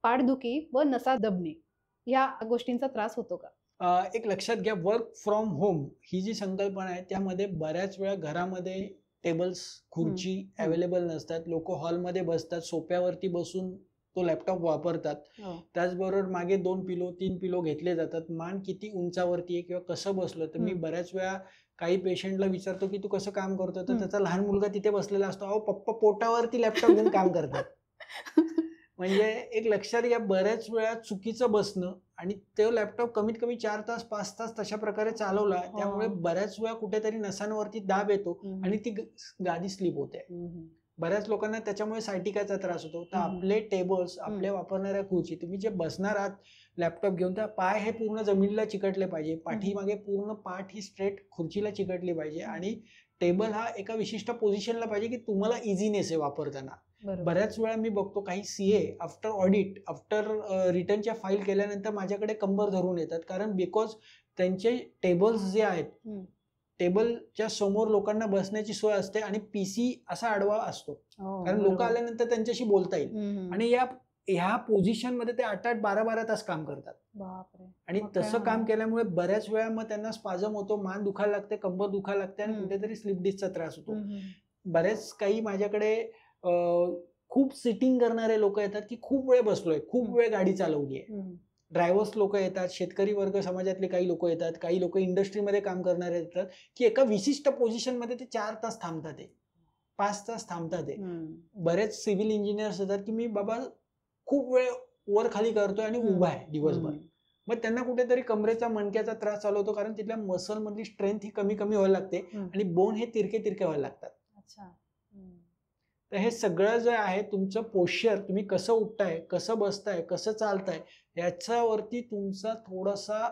पाठदुखी व नसा दबणे या गोष्टींचा त्रास होतो का? एक लक्षात घ्या, वर्क फ्रॉम होम ही जी संकल्पना आहे त्यामध्ये बऱ्याच वेळा घरामध्ये टेबल्स, खुर्ची अवेलेबल नसतात, लोक हॉलमध्ये बसतात, सोफ्यावरती बसून तो लॅपटॉप वापरतात. त्याचबरोबर मागे 2 पिलो 3 पिलो घेतले जातात. मान किती उंचावरती आहे किंवा कसं बसलं, तर मी बऱ्याच वेळा काही पेशंटला विचारतो की तू कसं काम करतो, तर त्याचा लहान मुलगा तिथे बसलेला असतो, अहो पप्पा पोटावरती लॅपटॉप घेऊन काम करतात. म्हणजे एक लक्षात घ्या, बऱ्याच वेळा चुकीचं बसणं आणि तो लॅपटॉप कमीत कमी 4 तास 5 तास तशा प्रकारे चालवला, त्यामुळे बऱ्याच वेळा कुठेतरी नसांवरती दाब येतो आणि ती गादी स्लिप होते. बऱ्याच लोकांना त्याच्यामुळे सायटिकाचा त्रास होतो. तर आपले टेबल्स, आपले वापरणाऱ्या खुर्ची, तुम्ही जे बसणार आहात लॅपटॉप घेऊन, तर पाय हे पूर्ण जमिनीला चिकटले पाहिजे, पाठीमागे पूर्ण पाठ ही स्ट्रेट खुर्चीला चिकटली पाहिजे आणि टेबल हा एका विशिष्ट पोझिशनला पाहिजे की तुम्हाला इझीनेस आहे वापरताना. बऱ्याच वेळा मी बघतो काही CA आफ्टर ऑडिट, आफ्टर रिटर्नच्या फाईल केल्यानंतर माझ्याकडे कंबर धरून येतात, कारण बिकॉज त्यांचे टेबल्स जे आहेत, टेबलच्या समोर लोकांना बसण्याची सोय असते आणि PC असा आडवा असतो, कारण लोक आल्यानंतर त्यांच्याशी बोलता येईल आणि ह्या पोझिशन मध्ये ते 8-8, 12-12 तास काम करतात. आणि तसं काम केल्यामुळे बऱ्याच वेळा मग त्यांना स्पाझम होतो, मान दुखायला लागते, कंबर दुखायला लागते आणि कुठेतरी स्लिप डिस्कचा त्रास होतो. बरेच काही माझ्याकडे खूप सिटिंग करणारे लोक येतात की खूप वेळ बसलोय, खूप वेळ गाडी चालवली आहे. ड्रायव्हर्स लोक येतात, शेतकरी वर्ग समाजातले काही लोक येतात, काही लोक इंडस्ट्रीमध्ये काम करणारे येतात की एका विशिष्ट पोझिशन मध्ये ते 4 तास थांबतात, 5 तास थांबतात. बरेच सिव्हिल इंजिनियर्स येतात की मी बाबा खूप वेळ वर खाली करतोय आणि उभा आहे दिवसभर, मग त्यांना कुठेतरी कमरेचा, मणक्याचा त्रास चालू होतो, कारण तिथल्या मसल मधली स्ट्रेंथ ही कमी कमी व्हायला लागते आणि बोन हे तिरके तिरके व्हायला लागतात. तर हे सगळं जे आहे तुमचं पोश्चर, तुम्ही कसं उठताय, कसं बसताय, कसं चालताय, याच्यावरती तुमचा थोडासा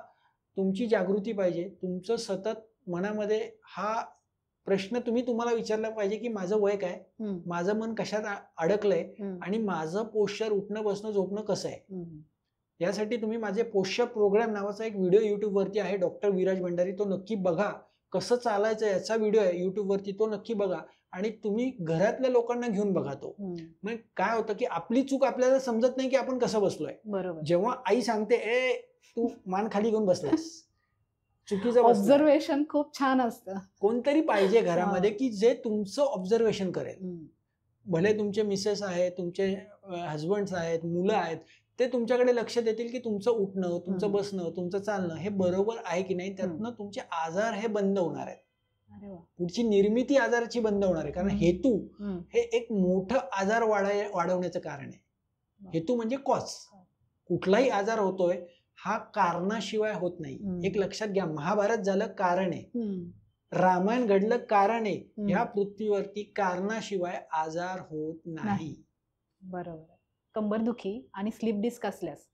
तुमची जागृती पाहिजे. तुमचं सतत मनामध्ये हा प्रश्न तुम्ही तुम्हाला विचारला पाहिजे की माझं वय काय, माझं मन कशात अडकलंय आणि माझं पोश्चर उठणं बसणं झोपणं कसं आहे. यासाठी तुम्ही माझे पोश्चर प्रोग्राम नावाचा एक व्हिडिओ युट्यूब वरती आहे, डॉक्टर विराज भंडारी, तो नक्की बघा. कसं चालायचं याचा व्हिडिओ आहे युट्यूब वरती, तो नक्की बघा आणि तुम्ही घरातल्या लोकांना घेऊन बघा तो. मग काय होतं की आपली चूक आपल्याला समजत नाही की आपण कसं बसलोय. बरोबर. जेव्हा आई सांगते ए तू मान खाली घेऊन बसलास, चुकीचं ऑब्झर्वेशन खूप छान असतं. कोणतरी पाहिजे घरामध्ये की जे तुमचं ऑब्झर्वेशन करेल. भले तुमचे मिसेस आहेत, तुमचे हजबंड्स आहेत, मुलं आहेत, ते तुमच्याकडे लक्ष देतील की तुमचं उठणं, तुमचं बसणं, तुमचं चालणं हे बरोबर आहे की नाही. त्यातनं तुमचे आजार हे बंद होणार आहेत. पुढची निर्मिती आजाराची बंद होणार आहे. कारण हेतू हे एक मोठं आजार वाढवण्याचं कारण आहे. हेतू म्हणजे कॉज. कुठलाही आजार होतोय हा कारणाशिवाय होत नाही. एक लक्षात घ्या, महाभारत झालं कारण आहे, रामायण घडलं कारण आहे. ह्या पृथ्वीवरती कारणाशिवाय आजार होत नाही. बरोबर. कंबरदुखी आणि स्लीप डिस्क असल्यास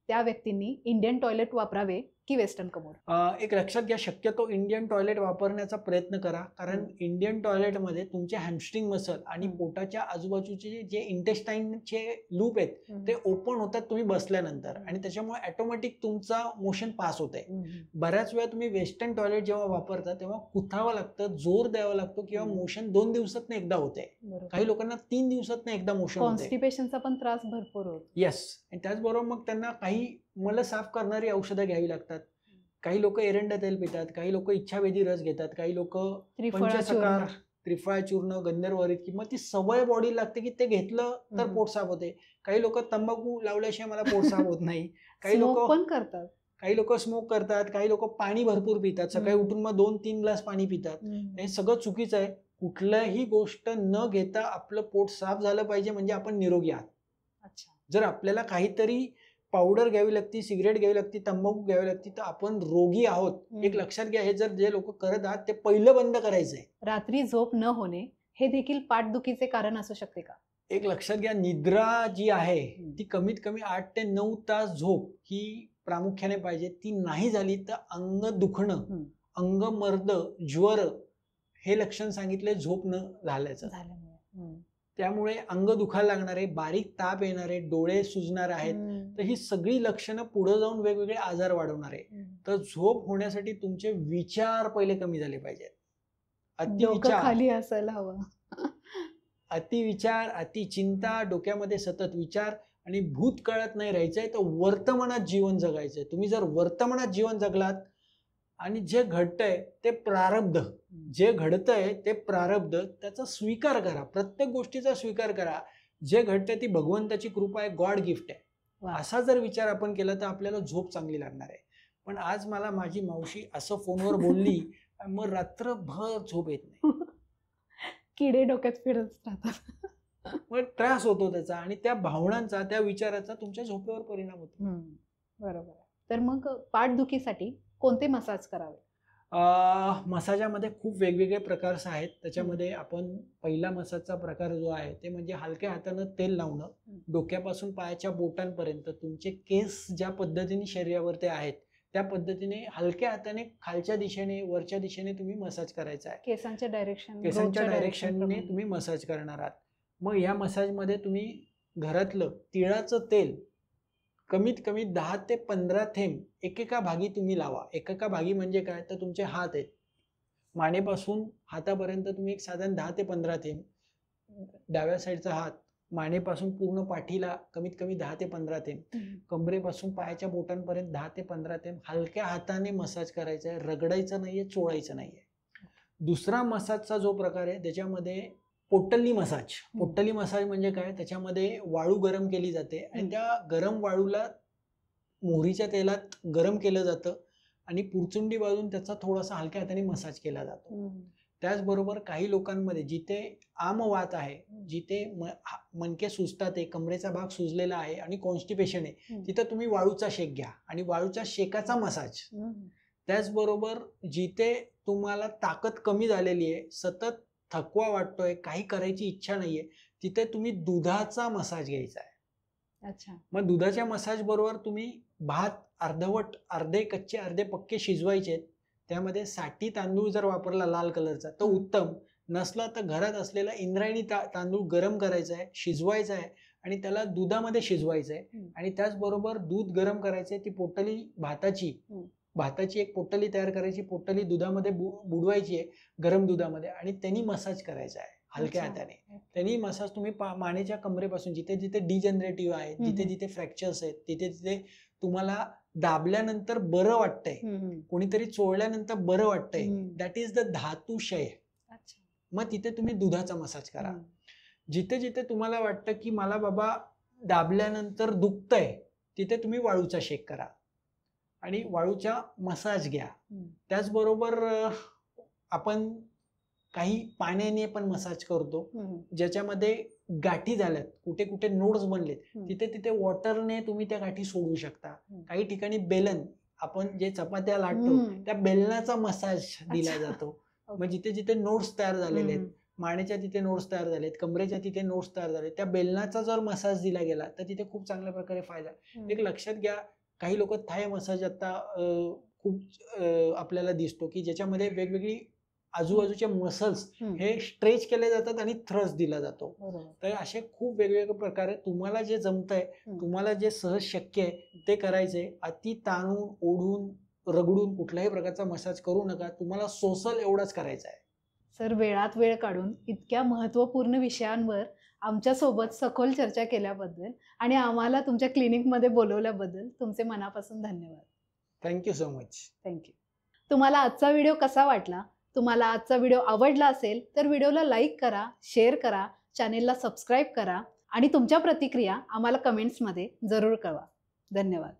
त्या व्यक्तींनी इंडियन टॉयलेट वापरावे की वेस्टर्न कमोड? एक लक्षात घ्या, शक्यतो इंडियन टॉयलेट वापरण्याचा प्रयत्न करा. कारण इंडियन टॉयलेटमध्ये तुमचे हॅमस्ट्रिंग मसल आणि पोटाच्या आजूबाजूचे जे इंटेस्टाईनचे लूप आहेत ते ओपन होतात तुम्ही बसल्यानंतर, आणि त्याच्यामुळे ऑटोमॅटिक तुमचा मोशन पास होत आहे. बऱ्याच वेळा तुम्ही वेस्टर्न टॉयलेट जेव्हा वापरता तेव्हा कुथावं लागतं, जोर द्यावा लागतो, किंवा मोशन 2 दिवसातनं एकदा होते. काही लोकांना 3 दिवसातनं एकदा मोशन होते. कॉन्स्टिपेशनचा पण त्रास भरपूर होतो. येस. आणि त्याचबरोबर मग त्यांना काही मल साफ करणारी औषधं घ्यावी लागतात. काही लोक एरंड तेल पितात, काही लोक इच्छाभेदी रस घेतात, काही लोक पंचसकार, त्रिफळा चूर्ण, गंधर्वरीत, किंवा ती सवय बॉडी लागते की ते घेतलं तर पोट साफ होते. काही लोक तंबाखू लावल्याशिवाय मला पोट साफ होत नाही. काही लोक पण करतात, काही लोक स्मोक करतात, काही लोक पाणी भरपूर पितात, सकाळी उठून मग 2-3 ग्लास पाणी पितात. हे सगळं चुकीचं आहे. कुठल्याही गोष्ट न घेता आपलं पोट साफ झालं पाहिजे म्हणजे आपण निरोगी आहात. जर आपल्याला काहीतरी पावडर घ्यावी लागती, सिगरेट घ्यावी लागती, तंबाखू घ्यावी लागती, तर आपण रोगी आहोत. एक लक्षात घ्या, हे जर जे लोक करत आहात ते पहिलं बंद करायचंय. रात्री झोप न होणे हे देखील पाठदुखीचे कारण असू शकते का? एक लक्षात घ्या, निद्रा जी आहे ती कमीत कमी 8 ते 9 तास झोप ही प्रामुख्याने पाहिजे. ती नाही झाली तर अंग दुखणं, अंग मर्द, ज्वर हे लक्षण सांगितले झोप न झाल्याचं. त्यामुळे अंग दुखायला लागणारे, बारीक ताप येणारे, डोळे सुजणार आहेत, तर ही सगळी लक्षणं पुढे जाऊन वेगवेगळे आजार वाढवणार आहे. तर झोप होण्यासाठी तुमचे विचार पहिले कमी झाले पाहिजेत. अतिविचार खाली असायला हवं. अतिविचार, अतिचिंता, डोक्यामध्ये सतत विचार आणि भूतकाळात नाही राहायचंय, तर वर्तमानात जीवन जगायचंय. तुम्ही जर वर्तमानात जीवन जगलात आणि जे घडतंय ते प्रारब्ध, जे घडतंय ते प्रारब्ध, त्याचा स्वीकार करा. प्रत्येक गोष्टीचा स्वीकार करा. जे घडतंय ती भगवंताची कृपा आहे, गॉड गिफ्ट आहे. असा जर विचार आपण केला तर आपल्याला झोप चांगली लागणार आहे. पण आज मला माझी मावशी असं फोनवर बोलली, मग रात्रभर झोप येत नाही. किडे डोक्यात फिरत राहतात, मग त्रास होतो त्याचा, आणि त्या भावनांचा, त्या विचाराचा तुमच्या झोपेवर परिणाम होतो. बरोबर. तर मग पाठदुखीसाठी कोणते मसाज करावे? मसाजामध्ये खूप वेगवेगळे प्रकार आहेत. त्याच्यामध्ये आपण पहिला मसाजचा प्रकार जो आहे ते म्हणजे हलक्या हातानं तेल लावणं, डोक्यापासून पायाच्या बोटांपर्यंत तुमचे केस ज्या पद्धतीने शरीरावरती आहेत त्या पद्धतीने हलक्या हाताने खालच्या दिशेने, वरच्या दिशेने तुम्ही मसाज करायचा आहे. केसांच्या डायरेक्शनने तुम्ही मसाज करणार आहात. मग या मसाजमध्ये तुम्ही घरातलं तिळाचं तेल कमीत कमी 10 ते 15 थेंब एकेका भागी तुम्ही लावा. एकेका भागी म्हणजे काय, तर तुमचे हात आहेत, मानेपासून हातापर्यंत तुम्ही एक साधारण 10 ते 15 थेंब, डाव्या साईडचा हात मानेपासून पूर्ण पाठीला कमीत कमी 10 ते 15 थेंब, कमरेपासून पायाच्या बोटांपर्यंत 10 ते 15 थेंब हलक्या हाताने मसाज करायचा आहे. रगडायचं नाहीये, चोळायचं नाहीये. दुसरा मसाजचा जो प्रकार आहे त्याच्यामध्ये पोटली मसाज. पोटली मसाज म्हणजे काय, त्याच्यामध्ये वाळू गरम केली जाते आणि त्या गरम वाळूला मोहरीच्या तेलात गरम केलं जातं आणि पुरचुंडी बाजून त्याचा थोडासा हलक्या हाताने मसाज केला जातो. त्याचबरोबर काही लोकांमध्ये जिथे आमवात आहे, जिथे मणके सुजतात आहे, कमरेचा भाग सुजलेला आहे आणि कॉन्स्टिपेशन आहे, तिथं तुम्ही वाळूचा शेक घ्या आणि वाळूच्या शेकाचा मसाज. त्याचबरोबर जिथे तुम्हाला ताकद कमी झालेली आहे, सतत थकवा वाटतोय, काही करायची इच्छा नाहीये, तिथे तुम्ही दुधाचा मसाज घ्यायचा आहे. मग दुधाच्या मसाज बरोबर तुम्ही भात अर्धवट, अर्धे कच्चे अर्धे पक्के शिजवायचे, त्यामध्ये साठी तांदूळ जर वापरला लाल कलरचा तर उत्तम, नसला तर घरात असलेला इंद्रायणी तांदूळ गरम करायचा आहे, शिजवायचा आहे आणि त्याला दुधामध्ये शिजवायचं आहे. आणि त्याचबरोबर दूध गरम करायचंय, ती पोटली भाताची एक पोटली तयार करायची, पोटली दुधामध्ये बुडवायची आहे गरम दुधामध्ये आणि त्यांनी मसाज करायचा आहे हलक्या हाताने. त्यांनी मसाज तुम्ही मानेच्या कमरेपासून जिथे जिथे डिजनरेटिव्ह आहे, जिथे जिथे फ्रॅक्चर्स आहेत, तिथे तिथे तुम्हाला दाबल्यानंतर बरं वाटतंय, कोणीतरी चोळल्यानंतर बरं वाटतंय, दॅट इज द धातुशय. मग तिथे तुम्ही दुधाचा मसाज करा. जिथे जिथे तुम्हाला वाटतं की मला बाबा दाबल्यानंतर दुखतंय, तिथे तुम्ही वाळूचा शेक करा आणि वाळूचा मसाज घ्या. त्याचबरोबर आपण काही पाण्याने पण मसाज करतो, ज्याच्यामध्ये गाठी झाल्यात, कुठे कुठे नोड्स बनलेत, तिथे तिथे वॉटरने तुम्ही त्या गाठी सोडवू शकता. काही ठिकाणी बेलन, आपण जे चपात्या लाटतो त्या बेलनाचा मसाज दिला जातो. मग जिथे जिथे नोड्स तयार झालेले आहेत, मानेच्या तिथे नोड्स तयार झालेत, कमरेच्या तिथे नोड्स तयार झाले, त्या बेलनाचा जर मसाज दिला गेला तर तिथे खूप चांगल्या प्रकारे फायदा. एक लक्षात घ्या, काही लोक थाय मसाज आता खूप आपल्याला दिसतो की ज्याच्यामध्ये वेगवेगळी आजूबाजूचे मसल्स हे स्ट्रेच केले जातात आणि थ्रस्ट दिला जातो. तर असे खूप वेगवेगळे प्रकारे तुम्हाला जे जमतंय, तुम्हाला जे सहज शक्य आहे ते करायचे. अति ताणून ओढून रगडून कुठल्याही प्रकारचा मसाज करू नका. तुम्हाला सोसल एवढाच करायचा आहे. सर, वेळात वेळ काढून इतक्या महत्त्वपूर्ण विषयांवर आमच्यासोबत सखोल चर्चा केल्याबद्दल आणि आम्हाला तुमच्या क्लिनिकमध्ये बोलवल्याबद्दल तुमचे मनापासून धन्यवाद. Thank you so much. थँक्यू. तुम्हाला आजचा व्हिडिओ कसा वाटला? तुम्हाला आजचा व्हिडिओ आवडला असेल तर व्हिडिओला लाईक करा, शेअर करा, चॅनेलला सबस्क्राईब करा आणि तुमच्या प्रतिक्रिया आम्हाला कमेंट्समध्ये जरूर कळवा. धन्यवाद.